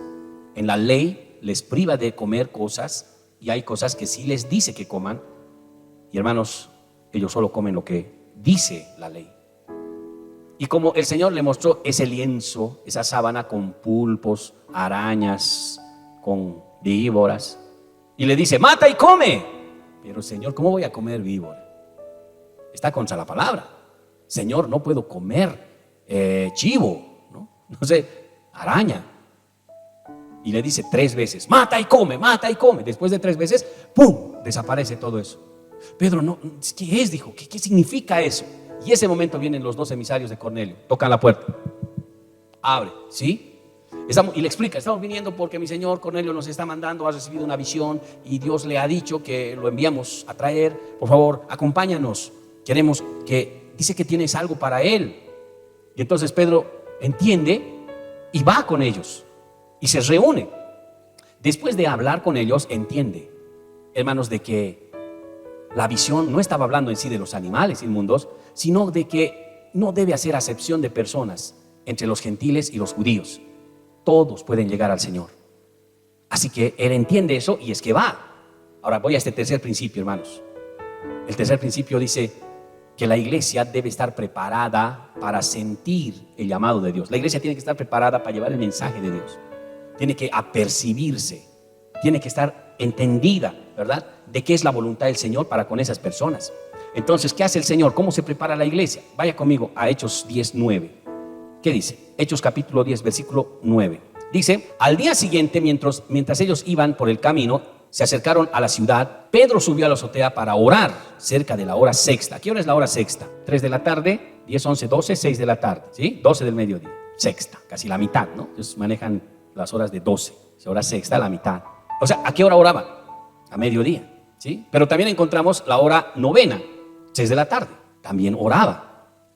En la ley les priva de comer cosas, y hay cosas que sí les dice que coman. Y hermanos, ellos solo comen lo que dice la ley. Y como el Señor le mostró ese lienzo, esa sábana con pulpos, arañas, con víboras, y le dice: mata y come. Pero Señor, ¿cómo voy a comer víbora? Está contra la palabra. Señor, no puedo comer chivo, no sé, araña. Y le dice 3 veces: mata y come, mata y come. Después de 3 veces, ¡pum!, desaparece todo eso. Pedro, no, ¿qué es? Dijo, ¿qué significa eso? Y ese momento vienen los 2 emisarios de Cornelio, tocan la puerta, abre, ¿sí? Y le explica: estamos viniendo porque mi señor Cornelio nos está mandando, ha recibido una visión y Dios le ha dicho que lo enviamos a traer. Por favor, acompáñanos, queremos que, dice que tienes algo para él. Y entonces Pedro entiende y va con ellos y se reúne. Después de hablar con ellos, entiende, hermanos, de que la visión no estaba hablando en sí de los animales inmundos, sino de que no debe hacer acepción de personas entre los gentiles y los judíos. Todos pueden llegar al Señor. Así que él entiende eso y es que va. Ahora voy a este tercer principio, hermanos. El tercer principio dice que la iglesia debe estar preparada para sentir el llamado de Dios. La iglesia tiene que estar preparada para llevar el mensaje de Dios. Tiene que apercibirse, tiene que estar entendida, ¿verdad?, de qué es la voluntad del Señor para con esas personas. Entonces, ¿qué hace el Señor? ¿Cómo se prepara la iglesia? Vaya conmigo a Hechos 10:9. ¿Qué dice? Hechos capítulo 10, versículo 9. Dice: al día siguiente, mientras ellos iban por el camino, se acercaron a la ciudad. Pedro subió a la azotea para orar cerca de la hora sexta. ¿Qué hora es la hora sexta? 3 de la tarde, 10, 11, 12, 6 de la tarde, ¿sí? 12 del mediodía, sexta, casi la mitad, ¿no? Entonces manejan las horas de 12, hora sexta, la mitad. O sea, ¿a qué hora oraban? A mediodía, ¿sí? Pero también encontramos la hora novena, 6 de la tarde, también oraba.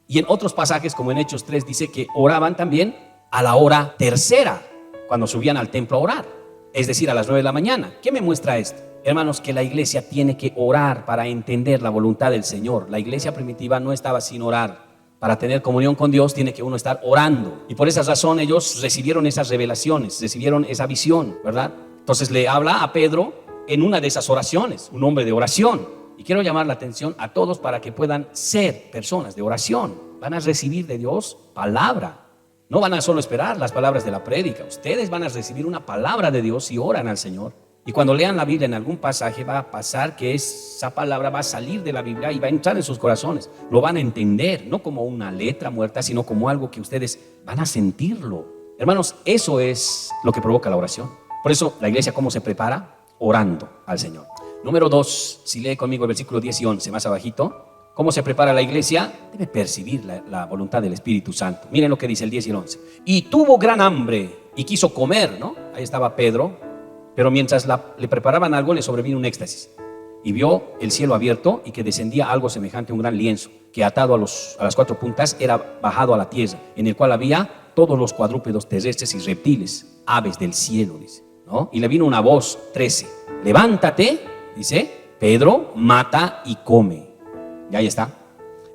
Y en otros pasajes, como en Hechos 3, dice que oraban también a la hora tercera, cuando subían al templo a orar, es decir, a las 9 de la mañana. ¿Qué me muestra esto? Hermanos, que la iglesia tiene que orar para entender la voluntad del Señor. La iglesia primitiva no estaba sin orar. Para tener comunión con Dios tiene que uno estar orando. Y por esa razón ellos recibieron esas revelaciones, recibieron esa visión, ¿verdad? Entonces le habla a Pedro en una de esas oraciones, un hombre de oración. Y quiero llamar la atención a todos para que puedan ser personas de oración. Van a recibir de Dios palabra. No van a solo esperar las palabras de la prédica. Ustedes van a recibir una palabra de Dios si oran al Señor. Y cuando lean la Biblia en algún pasaje, va a pasar que esa palabra va a salir de la Biblia y va a entrar en sus corazones. Lo van a entender, no como una letra muerta, sino como algo que ustedes van a sentirlo. Hermanos, eso es lo que provoca la oración. Por eso la iglesia, ¿cómo se prepara? Orando al Señor. Número 2, si lee conmigo el versículo 10 y 11, más abajito. ¿Cómo se prepara la iglesia? Debe percibir la voluntad del Espíritu Santo. Miren lo que dice el 10 y el 11. Y tuvo gran hambre y quiso comer, ¿no? Ahí estaba Pedro. Pero mientras le preparaban algo, le sobrevino un éxtasis. Y vio el cielo abierto y que descendía algo semejante a un gran lienzo, que atado a las 4 puntas era bajado a la tierra, en el cual había todos los cuadrúpedos terrestres y reptiles, aves del cielo, dice, ¿no? Y le vino una voz, 13. Levántate, dice, Pedro, mata y come. Y ahí está.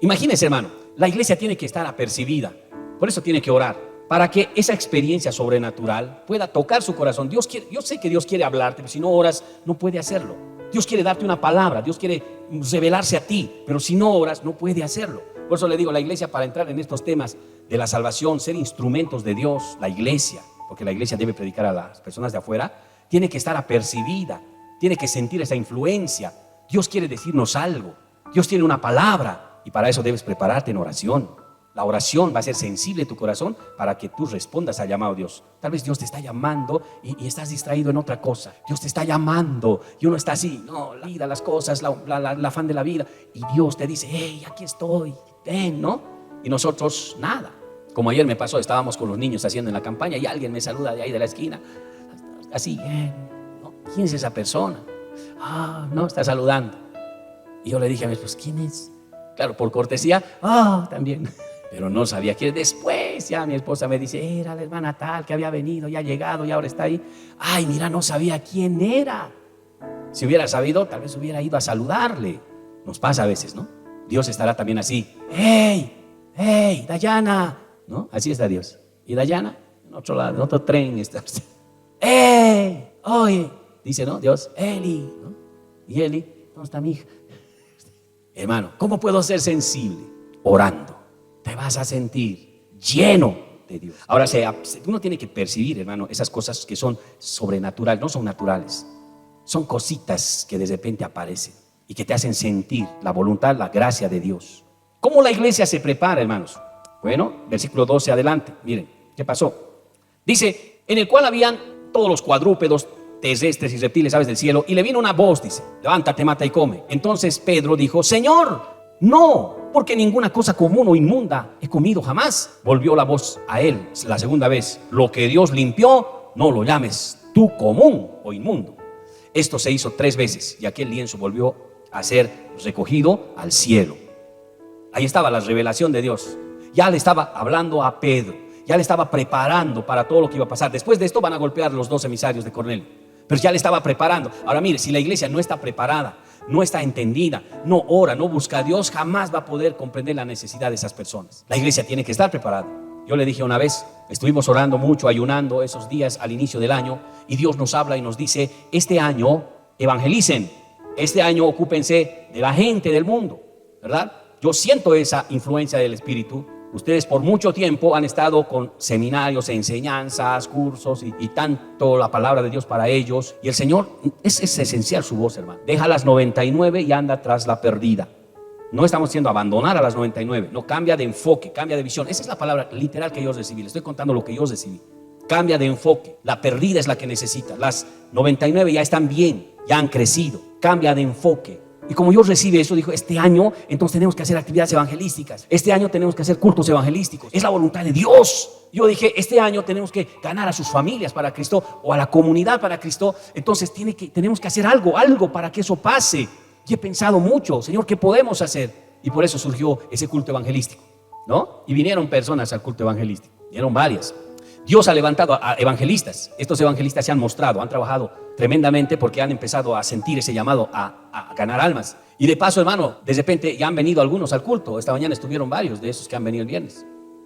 Imagínense, hermano, la iglesia tiene que estar apercibida. Por eso tiene que orar, para que esa experiencia sobrenatural pueda tocar su corazón. Yo sé que Dios quiere hablarte, pero si no oras, no puede hacerlo. Dios quiere darte una palabra, Dios quiere revelarse a ti, pero si no oras, no puede hacerlo. Por eso le digo, la iglesia, para entrar en estos temas de la salvación, ser instrumentos de Dios, la iglesia, porque la iglesia debe predicar a las personas de afuera, tiene que estar apercibida, tiene que sentir esa influencia. Dios quiere decirnos algo, Dios tiene una palabra, y para eso debes prepararte en oración. La oración va a ser sensible tu corazón para que tú respondas al llamado de Dios. Tal vez Dios te está llamando y estás distraído en otra cosa. Dios te está llamando y uno está así, no, la vida, las cosas, el afán de la vida. Y Dios te dice, hey, aquí estoy, ven, ¿no? Y nosotros nada. Como ayer me pasó, estábamos con los niños haciendo en la campaña y alguien me saluda de ahí de la esquina. Así, ¿no? ¿Quién es esa persona? No, está saludando. Y yo le dije a mi esposa, ¿quién es? Claro, por cortesía, también. Pero no sabía quién. Después ya mi esposa me dice, era la hermana tal que había venido, ya ha llegado y ahora está ahí. Ay, mira, no sabía quién era. Si hubiera sabido, tal vez hubiera ido a saludarle. Nos pasa a veces, ¿no? Dios estará también así. ¡Hey, Dayana! ¿No? Así está Dios. ¿Y Dayana? En otro lado, en otro tren está. ¡Hey! Oye, dice, ¿no? Dios, Eli, ¿no? Y Eli, ¿dónde está mi hija? Hermano, ¿cómo puedo ser sensible? Orando. Te vas a sentir lleno de Dios. Ahora, uno tiene que percibir, hermano, esas cosas que son sobrenaturales, no son naturales. Son cositas que de repente aparecen y que te hacen sentir la voluntad, la gracia de Dios. ¿Cómo la iglesia se prepara, hermanos? Bueno, versículo 12 adelante. Miren, ¿qué pasó? Dice, en el cual habían todos los cuadrúpedos, terrestres y reptiles, aves del cielo, y le vino una voz, dice, levántate, mata y come. Entonces Pedro dijo, Señor, no, porque ninguna cosa común o inmunda he comido jamás. Volvió la voz a él la segunda vez, lo que Dios limpió, no lo llames tú común o inmundo. Esto se hizo 3 veces y aquel lienzo volvió a ser recogido al cielo. Ahí estaba la revelación de Dios. Ya le estaba hablando a Pedro, ya le estaba preparando para todo lo que iba a pasar. Después de esto van a golpear los 2 emisarios de Cornelio, pero ya le estaba preparando. Ahora mire, si la iglesia no está preparada, no está entendida, no ora, no busca a Dios, jamás va a poder comprender la necesidad de esas personas. La iglesia tiene que estar preparada. Yo le dije una vez, estuvimos orando mucho, ayunando esos días al inicio del año, y Dios nos habla y nos dice, este año evangelicen, este año ocúpense de la gente del mundo, ¿verdad? Yo siento esa influencia del Espíritu. Ustedes por mucho tiempo han estado con seminarios, enseñanzas, cursos y tanto la palabra de Dios para ellos. Y el Señor, es esencial su voz, hermano. Deja las 99 y anda tras la perdida. No estamos diciendo abandonar a las 99. No, cambia de enfoque, cambia de visión. Esa es la palabra literal que yo recibí. Le estoy contando lo que yo recibí. Cambia de enfoque. La perdida es la que necesita. Las 99 ya están bien, ya han crecido. Cambia de enfoque. Y como yo recibí eso, dijo, este año entonces tenemos que hacer actividades evangelísticas. Este año tenemos que hacer cultos evangelísticos. Es la voluntad de Dios. Yo dije, este año tenemos que ganar a sus familias para Cristo o a la comunidad para Cristo. Entonces tenemos que hacer algo para que eso pase. Y he pensado mucho, Señor, ¿qué podemos hacer? Y por eso surgió ese culto evangelístico, ¿no? Y vinieron personas al culto evangelístico, vinieron varias. Dios ha levantado a evangelistas. Estos evangelistas se han mostrado, han trabajado tremendamente porque han empezado a sentir ese llamado a ganar almas. Y de paso, hermano, de repente ya han venido algunos al culto. Esta mañana estuvieron varios de esos que han venido el viernes.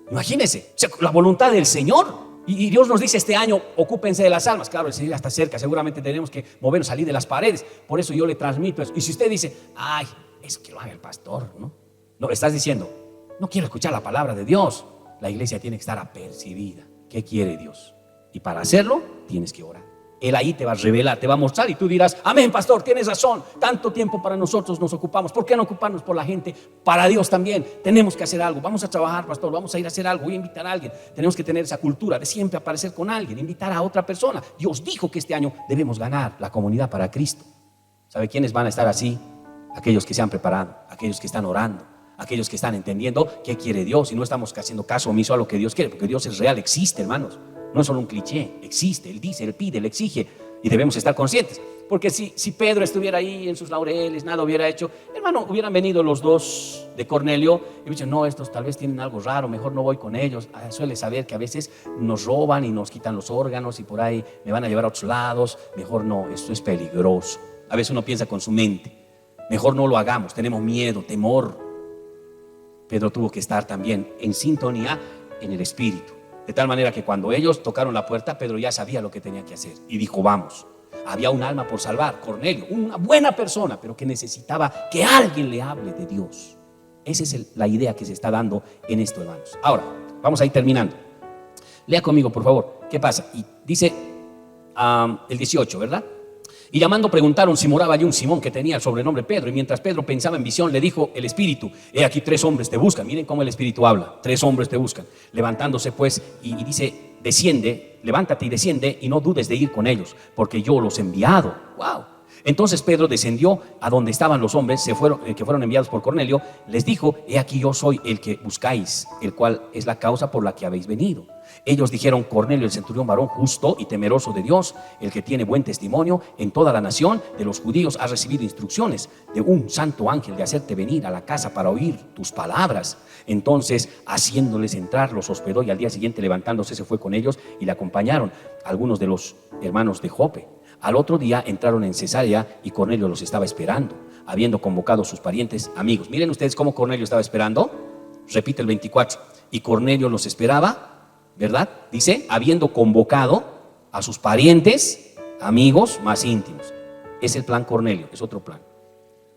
Imagínense, o sea, la voluntad del Señor. Y Dios nos dice, este año ocúpense de las almas. Claro, el Señor ya está cerca, seguramente tenemos que movernos, salir de las paredes. Por eso yo le transmito eso. Y si usted dice, ay, eso que lo haga el pastor, ¿no? No, estás diciendo, no quiero escuchar la palabra de Dios. La iglesia tiene que estar apercibida. ¿Qué quiere Dios? Y para hacerlo, tienes que orar. Él ahí te va a revelar, te va a mostrar y tú dirás, amén, pastor, tienes razón. Tanto tiempo para nosotros nos ocupamos. ¿Por qué no ocuparnos por la gente? Para Dios también. Tenemos que hacer algo. Vamos a trabajar, pastor. Vamos a ir a hacer algo. Voy a invitar a alguien. Tenemos que tener esa cultura de siempre aparecer con alguien, invitar a otra persona. Dios dijo que este año debemos ganar la comunidad para Cristo. ¿Sabe quiénes van a estar así? Aquellos que se han preparado, aquellos que están orando, aquellos que están entendiendo qué quiere Dios y no estamos haciendo caso omiso a lo que Dios quiere, porque Dios es real, existe, hermanos. No es solo un cliché, existe, Él dice, Él pide, Él exige y debemos estar conscientes. Porque si Pedro estuviera ahí en sus laureles, nada hubiera hecho, hermano, hubieran venido los 2 de Cornelio y dicho, no, estos tal vez tienen algo raro, mejor no voy con ellos. Suele saber que a veces nos roban y nos quitan los órganos y por ahí me van a llevar a otros lados, mejor no, esto es peligroso. A veces uno piensa con su mente, mejor no lo hagamos, tenemos miedo, temor. Pedro tuvo que estar también en sintonía en el Espíritu. De tal manera que cuando ellos tocaron la puerta, Pedro ya sabía lo que tenía que hacer y dijo, vamos. Había un alma por salvar, Cornelio, una buena persona, pero que necesitaba que alguien le hable de Dios. Esa es la idea que se está dando en esto, hermanos. Ahora, vamos a ir terminando. Lea conmigo, por favor, ¿qué pasa? Y dice el 18, ¿verdad? Y llamando preguntaron si moraba allí un Simón que tenía el sobrenombre Pedro. Y mientras Pedro pensaba en visión, le dijo el Espíritu: he aquí 3 hombres te buscan. Miren cómo el Espíritu habla: 3 hombres te buscan. Levantándose pues y dice: desciende, levántate y desciende, y no dudes de ir con ellos, porque yo los he enviado. Wow. Entonces Pedro descendió a donde estaban los hombres que fueron enviados por Cornelio. Les dijo: he aquí yo soy el que buscáis, el cual es la causa por la que habéis venido. Ellos dijeron: Cornelio, el centurión, varón justo y temeroso de Dios, el que tiene buen testimonio en toda la nación de los judíos, ha recibido instrucciones de un santo ángel de hacerte venir a la casa para oír tus palabras. Entonces, haciéndoles entrar, los hospedó, y al día siguiente, levantándose, se fue con ellos y le acompañaron algunos de los hermanos de Jope. Al otro día entraron en Cesarea y Cornelio los estaba esperando, habiendo convocado a sus parientes, amigos. Miren ustedes cómo Cornelio estaba esperando. Repite el 24. Y Cornelio los esperaba, ¿verdad? Dice: habiendo convocado a sus parientes, amigos más íntimos. Es el plan Cornelio, es otro plan.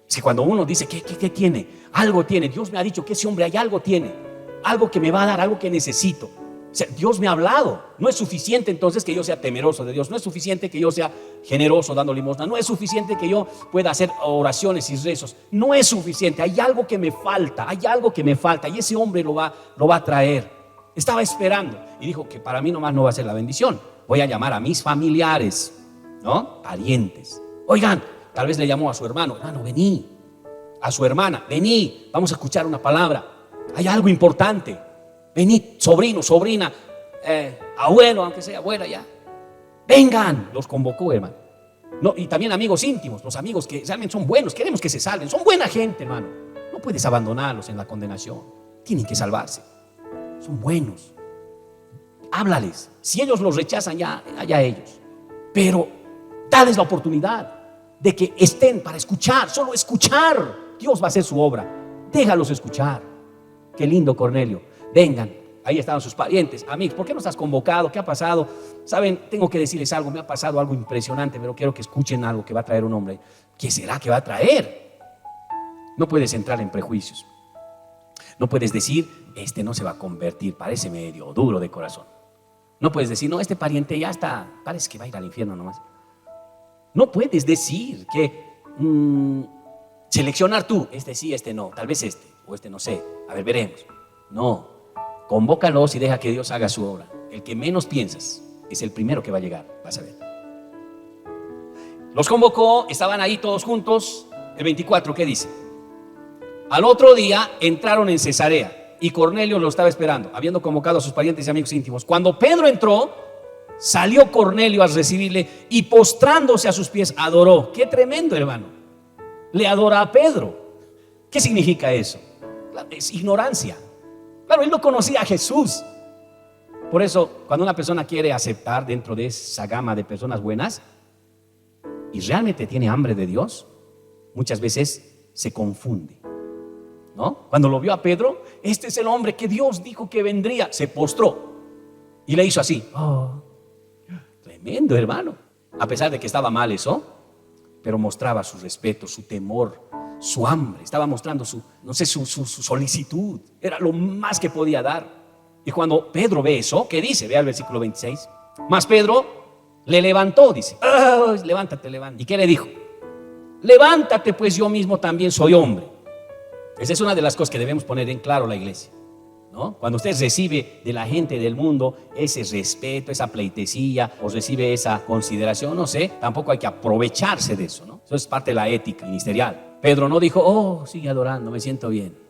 Es que cuando uno dice: ¿qué tiene? Algo tiene. Dios me ha dicho que ese hombre hay algo tiene, algo que me va a dar, algo que necesito. O sea, Dios me ha hablado. No es suficiente entonces que yo sea temeroso de Dios. No es suficiente que yo sea generoso dando limosna. No es suficiente que yo pueda hacer oraciones y rezos. No es suficiente. Hay algo que me falta. Hay algo que me falta. Y ese hombre lo va a traer. Estaba esperando. Y dijo que para mí nomás no va a ser la bendición. Voy a llamar a mis familiares, ¿no? Parientes. Oigan, tal vez le llamó a su hermano: hermano, vení. A su hermana: vení, vamos a escuchar una palabra. Hay algo importante. Vení, sobrino, sobrina, abuelo, aunque sea abuela ya. Vengan, los convocó, hermano. No, y también amigos íntimos, los amigos que realmente son buenos, queremos que se salven, son buena gente, hermano. No puedes abandonarlos en la condenación. Tienen que salvarse. Son buenos. Háblales. Si ellos los rechazan, ya allá ellos. Pero dales la oportunidad de que estén para escuchar, solo escuchar. Dios va a hacer su obra. Déjalos escuchar. Qué lindo, Cornelio. Vengan, ahí estaban sus parientes, amigos. ¿Por qué nos has convocado? ¿Qué ha pasado? Saben, tengo que decirles algo. Me ha pasado algo impresionante, pero quiero que escuchen algo que va a traer un hombre. ¿Qué será que va a traer? No puedes entrar en prejuicios. No puedes decir: este no se va a convertir, parece medio duro de corazón. No puedes decir: no, este pariente ya está, parece que va a ir al infierno nomás. No puedes decir que seleccionar tú: este sí, este no, tal vez este, o este no sé, a ver, veremos. No. Convócalos y deja que Dios haga su obra. El que menos piensas es el primero que va a llegar, vas a ver. Los convocó, estaban ahí todos juntos. El 24, ¿qué dice? Al otro día entraron en Cesarea y Cornelio lo estaba esperando, habiendo convocado a sus parientes y amigos íntimos. Cuando Pedro entró, salió Cornelio a recibirle y postrándose a sus pies adoró. Qué tremendo, hermano. Le adora a Pedro. ¿Qué significa eso? Es ignorancia. Claro, él no conocía a Jesús. Por eso, cuando una persona quiere aceptar dentro de esa gama de personas buenas y realmente tiene hambre de Dios, muchas veces se confunde, ¿no? Cuando lo vio a Pedro: este es el hombre que Dios dijo que vendría, se postró y le hizo así. Oh, tremendo, hermano. A pesar de que estaba mal eso, pero mostraba su respeto, su temor, su hambre. Estaba mostrando su solicitud. Era lo más que podía dar. Y cuando Pedro ve eso, ¿qué dice? Vea el versículo 26. Mas Pedro le levantó, dice: oh, levántate, levántate. ¿Y qué le dijo? Levántate, pues yo mismo también soy hombre. Esa es una de las cosas que debemos poner en claro la iglesia, ¿no? Cuando usted recibe de la gente del mundo ese respeto, esa pleitesía, o recibe esa consideración, no sé, tampoco hay que aprovecharse de eso, ¿no? Eso es parte de la ética ministerial. Pedro no dijo: oh, sigue adorando, me siento bien.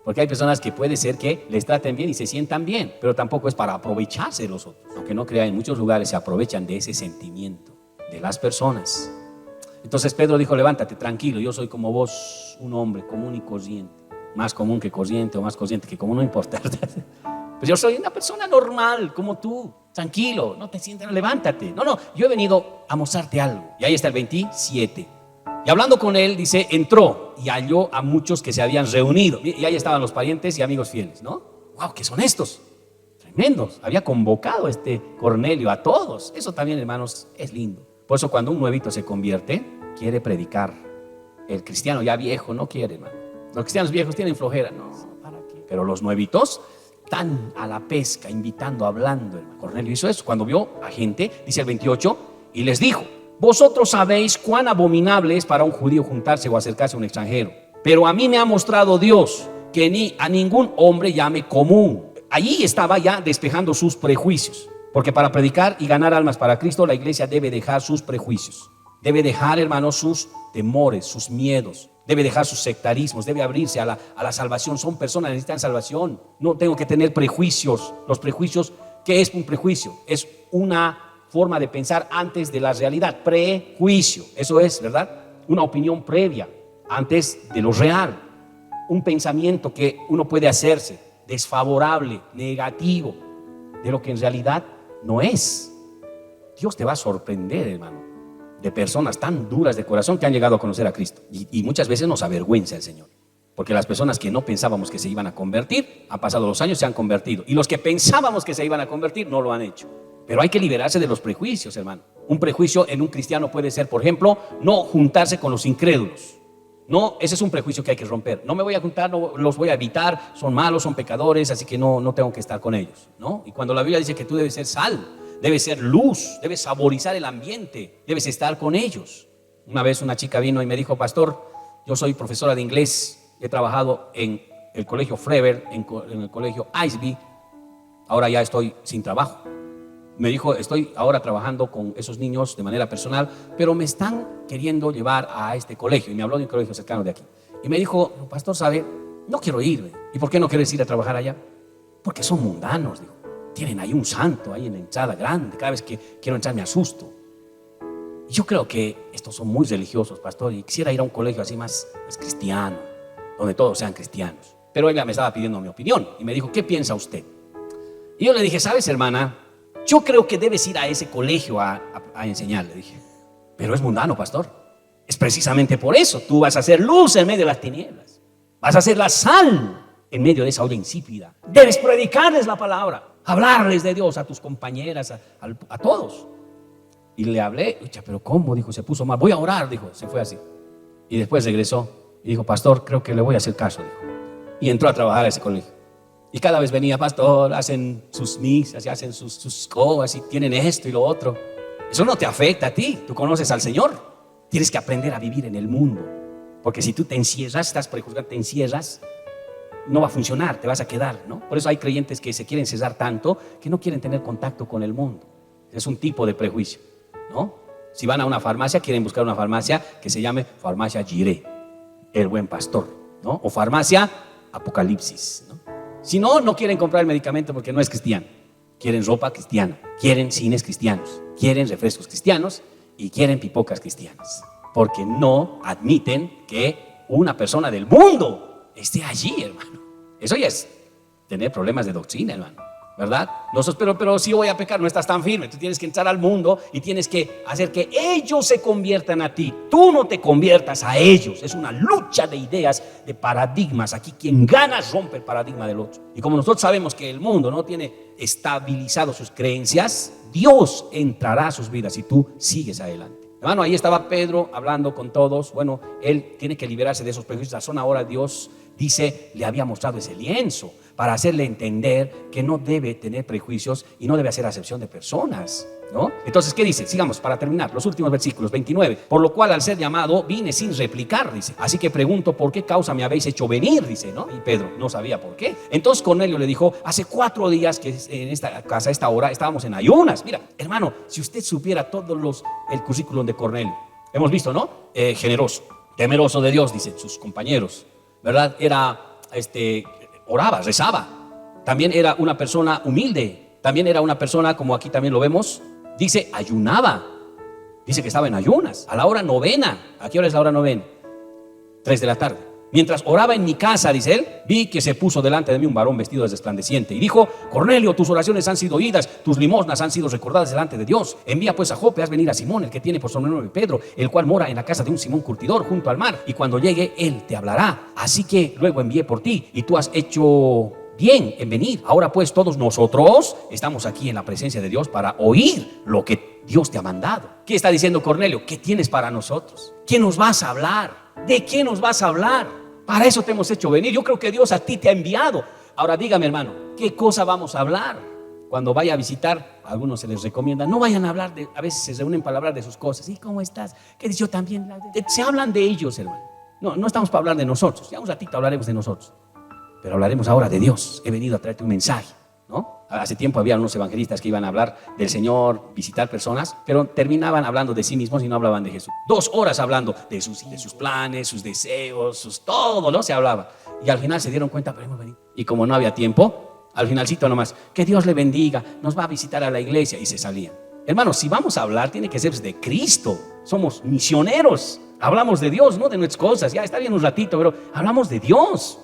Porque hay personas que puede ser que les traten bien y se sientan bien, pero tampoco es para aprovecharse de los otros. Aunque no crean, en muchos lugares se aprovechan de ese sentimiento de las personas. Entonces Pedro dijo: levántate, tranquilo, yo soy como vos, un hombre común y corriente. Más común que corriente, o más corriente que común, no importa. Pues yo soy una persona normal como tú. Tranquilo, no te sientas, levántate. No, yo he venido a mostrarte algo. Y ahí está el 27. Y hablando con él, dice, entró y halló a muchos que se habían reunido. Y ahí estaban los parientes y amigos fieles, ¿no? ¡Wow! ¿Qué son estos? Tremendos. Había convocado Cornelio a todos. Eso también, hermanos, es lindo. Por eso cuando un nuevito se convierte, quiere predicar. El cristiano ya viejo no quiere, hermano. Los cristianos viejos tienen flojera, no, ¿para qué? Pero los nuevitos están a la pesca, invitando, hablando, hermano. Cornelio hizo eso cuando vio a gente, dice el 28, y les dijo: vosotros sabéis cuán abominable es para un judío juntarse o acercarse a un extranjero, pero a mí me ha mostrado Dios que ni a ningún hombre llame común. Allí estaba ya despejando sus prejuicios, porque para predicar y ganar almas para Cristo, la iglesia debe dejar sus prejuicios, debe dejar, hermanos, sus temores, sus miedos, debe dejar sus sectarismos, debe abrirse a la salvación. Son personas que necesitan salvación. No tengo que tener prejuicios. Los prejuicios, ¿qué es un prejuicio? Es una forma de pensar antes de la realidad. Prejuicio, eso es, ¿verdad? Una opinión previa antes de lo real. Un pensamiento que uno puede hacerse desfavorable, negativo, de lo que en realidad no es. Dios te va a sorprender, hermano, de personas tan duras de corazón que han llegado a conocer a Cristo. Y muchas veces nos avergüenza el Señor, porque las personas que no pensábamos que se iban a convertir, han pasado los años, se han convertido. Y los que pensábamos que se iban a convertir, no lo han hecho. Pero hay que liberarse de los prejuicios, hermano. Un prejuicio en un cristiano puede ser, por ejemplo, no juntarse con los incrédulos. No, ese es un prejuicio que hay que romper. No me voy a juntar, no, los voy a evitar, son malos, son pecadores, así que no tengo que estar con ellos, ¿no? Y cuando la Biblia dice que tú debes ser sal, debes ser luz, debes saborizar el ambiente, debes estar con ellos. Una vez una chica vino y me dijo: pastor, yo soy profesora de inglés, he trabajado en el colegio Frever, en el colegio Iceby, ahora ya estoy sin trabajo. Me dijo: estoy ahora trabajando con esos niños de manera personal, pero me están queriendo llevar a este colegio. Y me habló de un colegio cercano de aquí. Y me dijo: pastor, ¿sabe? No quiero ir. ¿Y por qué no quieres ir a trabajar allá? Porque son mundanos, dijo. Tienen ahí un santo, ahí en la entrada grande. Cada vez que quiero entrar me asusto. Y yo creo que estos son muy religiosos, pastor, y quisiera ir a un colegio así más cristiano, donde todos sean cristianos. Pero ella me estaba pidiendo mi opinión y me dijo: ¿qué piensa usted? Y yo le dije: ¿sabes, hermana? Yo creo que debes ir a ese colegio a enseñar, le dije. Pero es mundano, pastor. Es precisamente por eso. Tú vas a ser luz en medio de las tinieblas. Vas a ser la sal en medio de esa olla insípida. Debes predicarles la palabra, hablarles de Dios a tus compañeras, a todos. Y le hablé, pero ¿cómo? Dijo, se puso mal. Voy a orar, dijo, se fue así. Y después regresó y dijo: pastor, creo que le voy a hacer caso, dijo. Y entró a trabajar a ese colegio. Y cada vez venía: pastor, hacen sus misas, hacen sus cosas y tienen esto y lo otro. Eso no te afecta a ti, tú conoces al Señor. Tienes que aprender a vivir en el mundo, porque si tú te encierras, estás prejuzgando, te encierras, no va a funcionar, te vas a quedar, ¿no? Por eso hay creyentes que se quieren cesar tanto que no quieren tener contacto con el mundo. Es un tipo de prejuicio, ¿no? Si van a una farmacia, quieren buscar una farmacia que se llame Farmacia Jiré, el buen pastor, ¿no? O Farmacia Apocalipsis, ¿no? Si no, no quieren comprar el medicamento porque no es cristiano. Quieren ropa cristiana, quieren cines cristianos, quieren refrescos cristianos y quieren pipocas cristianas, porque no admiten que una persona del mundo esté allí, hermano. Eso ya es tener problemas de doctrina, hermano, ¿verdad? Nosotros, pero si yo voy a pecar, no estás tan firme. Tú tienes que entrar al mundo y tienes que hacer que ellos se conviertan a ti. Tú no te conviertas a ellos. Es una lucha de ideas, de paradigmas. Aquí quien gana rompe el paradigma del otro. Y como nosotros sabemos que el mundo no tiene estabilizado sus creencias, Dios entrará a sus vidas si tú sigues adelante. Hermano, ahí estaba Pedro hablando con todos. Bueno, él tiene que liberarse de esos prejuicios. Razón ahora Dios dice, le había mostrado ese lienzo para hacerle entender que no debe tener prejuicios y no debe hacer acepción de personas, ¿no? Entonces, ¿qué dice? Sigamos para terminar, los últimos versículos, 29. Por lo cual, al ser llamado, vine sin replicar, dice. Así que pregunto, ¿por qué causa me habéis hecho venir? Dice, ¿no? Y Pedro no sabía por qué. Entonces Cornelio le dijo, hace 4 días que en esta casa, a esta hora, estábamos en ayunas. Mira, hermano, si usted supiera el currículum de Cornelio, hemos visto, ¿no? Generoso, temeroso de Dios, dicen sus compañeros, ¿verdad? Oraba, rezaba. También era una persona humilde. También era una persona, como aquí también lo vemos, dice, ayunaba. Dice que estaba en ayunas, a la hora novena. ¿A qué hora es la hora novena? 3 de la tarde. Mientras oraba en mi casa, dice él, vi que se puso delante de mí un varón vestido de resplandeciente y dijo, Cornelio, tus oraciones han sido oídas, tus limosnas han sido recordadas delante de Dios. Envía pues a Jope, haz venir a Simón, el que tiene por sobrenombre Pedro, el cual mora en la casa de un Simón curtidor junto al mar, y cuando llegue él te hablará. Así que luego envié por ti y tú has hecho bien en venir. Ahora pues todos nosotros estamos aquí en la presencia de Dios para oír lo que Dios te ha mandado. ¿Qué está diciendo Cornelio? ¿Qué tienes para nosotros? ¿Qué nos vas a hablar? ¿De qué nos vas a hablar? Para eso te hemos hecho venir. Yo creo que Dios a ti te ha enviado. Ahora dígame, hermano, ¿qué cosa vamos a hablar? Cuando vaya a visitar, a algunos se les recomienda, no vayan a hablar de, a veces se reúnen para hablar de sus cosas. ¿Y cómo estás? ¿Qué dices? Yo también. Se hablan de ellos, hermano. No estamos para hablar de nosotros. Ya un ratito hablaremos de nosotros. Pero hablaremos ahora de Dios. He venido a traerte un mensaje, ¿no? Hace tiempo había unos evangelistas que iban a hablar del Señor, visitar personas, pero terminaban hablando de sí mismos y no hablaban de Jesús. 2 horas hablando de sus planes, sus deseos, todo, ¿no? Se hablaba. Y al final se dieron cuenta, pero hemos venido. Y como no había tiempo, al finalcito nomás, que Dios le bendiga, nos va a visitar a la iglesia, y se salían. Hermanos, si vamos a hablar, tiene que ser de Cristo. Somos misioneros. Hablamos de Dios, no de nuestras cosas. Ya está bien un ratito, pero hablamos de Dios.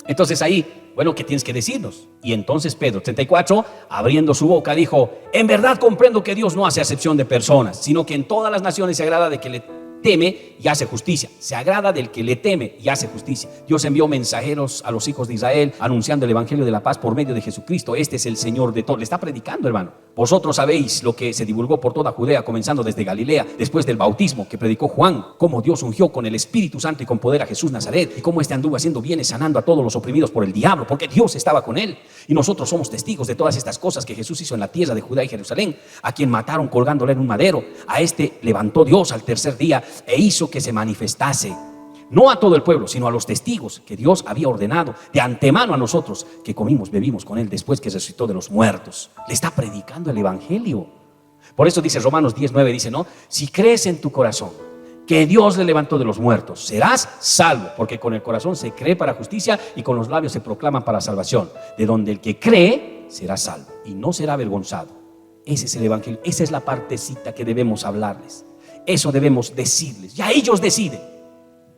Entonces ahí, bueno, ¿qué tienes que decirnos? Y entonces Pedro, 34, abriendo su boca, dijo: en verdad comprendo que Dios no hace acepción de personas, sino que en todas las naciones se agrada de que le teme y hace justicia. Se agrada del que le teme y hace justicia. Dios envió mensajeros a los hijos de Israel anunciando el evangelio de la paz por medio de Jesucristo. Este es el Señor de todo. Le está predicando, hermano. Vosotros sabéis lo que se divulgó por toda Judea, comenzando desde Galilea, después del bautismo que predicó Juan, cómo Dios ungió con el Espíritu Santo y con poder a Jesús Nazaret, y cómo este anduvo haciendo bienes, sanando a todos los oprimidos por el diablo, porque Dios estaba con él. Y nosotros somos testigos de todas estas cosas que Jesús hizo en la tierra de Judá y Jerusalén, a quien mataron colgándole en un madero. A este levantó Dios al tercer día e hizo que se manifestase, no a todo el pueblo, sino a los testigos que Dios había ordenado de antemano a nosotros, que comimos, bebimos con él después que resucitó de los muertos. Le está predicando el evangelio. Por eso dice Romanos 10:9, dice, ¿no? Si crees en tu corazón que Dios le levantó de los muertos, serás salvo, porque con el corazón se cree para justicia y con los labios se proclaman para salvación. De donde el que cree será salvo y no será avergonzado. Ese es el evangelio, esa es la partecita que debemos hablarles. Eso debemos decirles. Ya ellos deciden.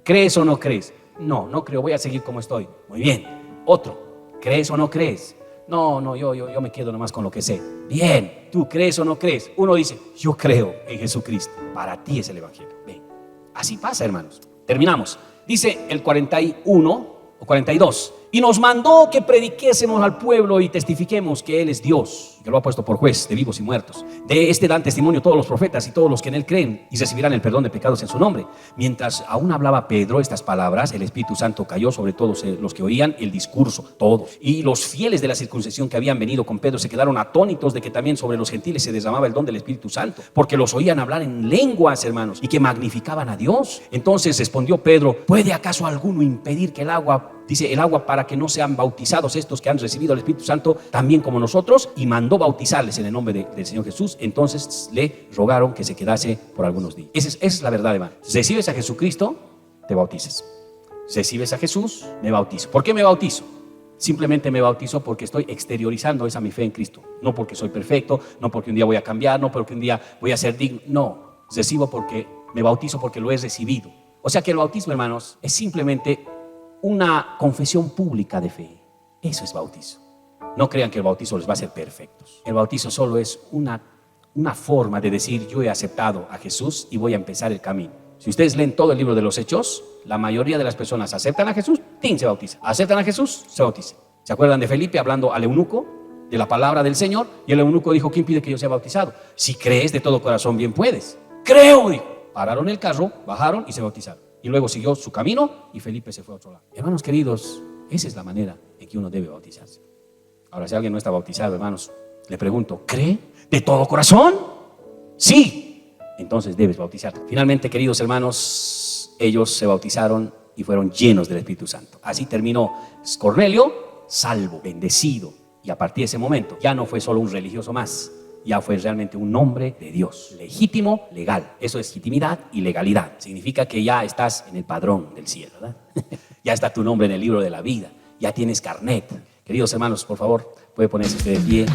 ¿Crees o no crees? No creo, voy a seguir como estoy. Muy bien. Otro, ¿crees o no crees? No, yo me quedo nomás con lo que sé. Bien, ¿tú crees o no crees? Uno dice, yo creo en Jesucristo. Para ti es el evangelio. Bien. Así pasa, hermanos. Terminamos. Dice el 41 o 42. Y nos mandó que prediquésemos al pueblo y testifiquemos que Él es Dios, que lo ha puesto por juez de vivos y muertos. De este dan testimonio todos los profetas y todos los que en Él creen, y recibirán el perdón de pecados en su nombre. Mientras aún hablaba Pedro estas palabras, el Espíritu Santo cayó sobre todos los que oían el discurso, todos. Y los fieles de la circuncisión que habían venido con Pedro se quedaron atónitos de que también sobre los gentiles se derramaba el don del Espíritu Santo, porque los oían hablar en lenguas, hermanos, y que magnificaban a Dios. Entonces respondió Pedro: ¿puede acaso alguno impedir que el agua para que no sean bautizados estos que han recibido el Espíritu Santo también como nosotros? Y mandó bautizarles en el nombre del Señor Jesús. Entonces le rogaron que se quedase por algunos días. Esa es la verdad, hermano. Recibes a Jesucristo, te bautices. Recibes a Jesús, me bautizo. ¿Por qué me bautizo? Simplemente me bautizo porque estoy exteriorizando esa mi fe en Cristo. No porque soy perfecto, no porque un día voy a cambiar, no porque un día voy a ser digno. No, me bautizo porque lo he recibido. O sea que el bautismo, hermanos, es simplemente una confesión pública de fe. Eso es bautizo. No crean que el bautizo les va a hacer perfectos. El bautizo solo es una forma de decir: yo he aceptado a Jesús y voy a empezar el camino. Si ustedes leen todo el libro de los Hechos, la mayoría de las personas aceptan a Jesús, se bautiza. Aceptan a Jesús, se bautiza. ¿Se acuerdan de Felipe hablando al eunuco de la palabra del Señor? Y el eunuco dijo: ¿quién pide que yo sea bautizado? Si crees de todo corazón, bien puedes. Creo, dijo. Pararon el carro, bajaron y se bautizaron. Y luego siguió su camino y Felipe se fue a otro lado. Hermanos queridos, esa es la manera en que uno debe bautizarse. Ahora, si alguien no está bautizado, hermanos, le pregunto: ¿cree de todo corazón? Sí. Entonces debes bautizarte. Finalmente, queridos hermanos, ellos se bautizaron y fueron llenos del Espíritu Santo. Así terminó Cornelio, salvo, bendecido. Y a partir de ese momento ya no fue solo un religioso más, ya fue realmente un hombre de Dios, legítimo, legal. Eso es legitimidad y legalidad. Significa que ya estás en el padrón del cielo, ¿verdad? Ya está tu nombre en el libro de la vida, ya tienes carnet. Queridos hermanos, por favor, puede ponerse usted de pie.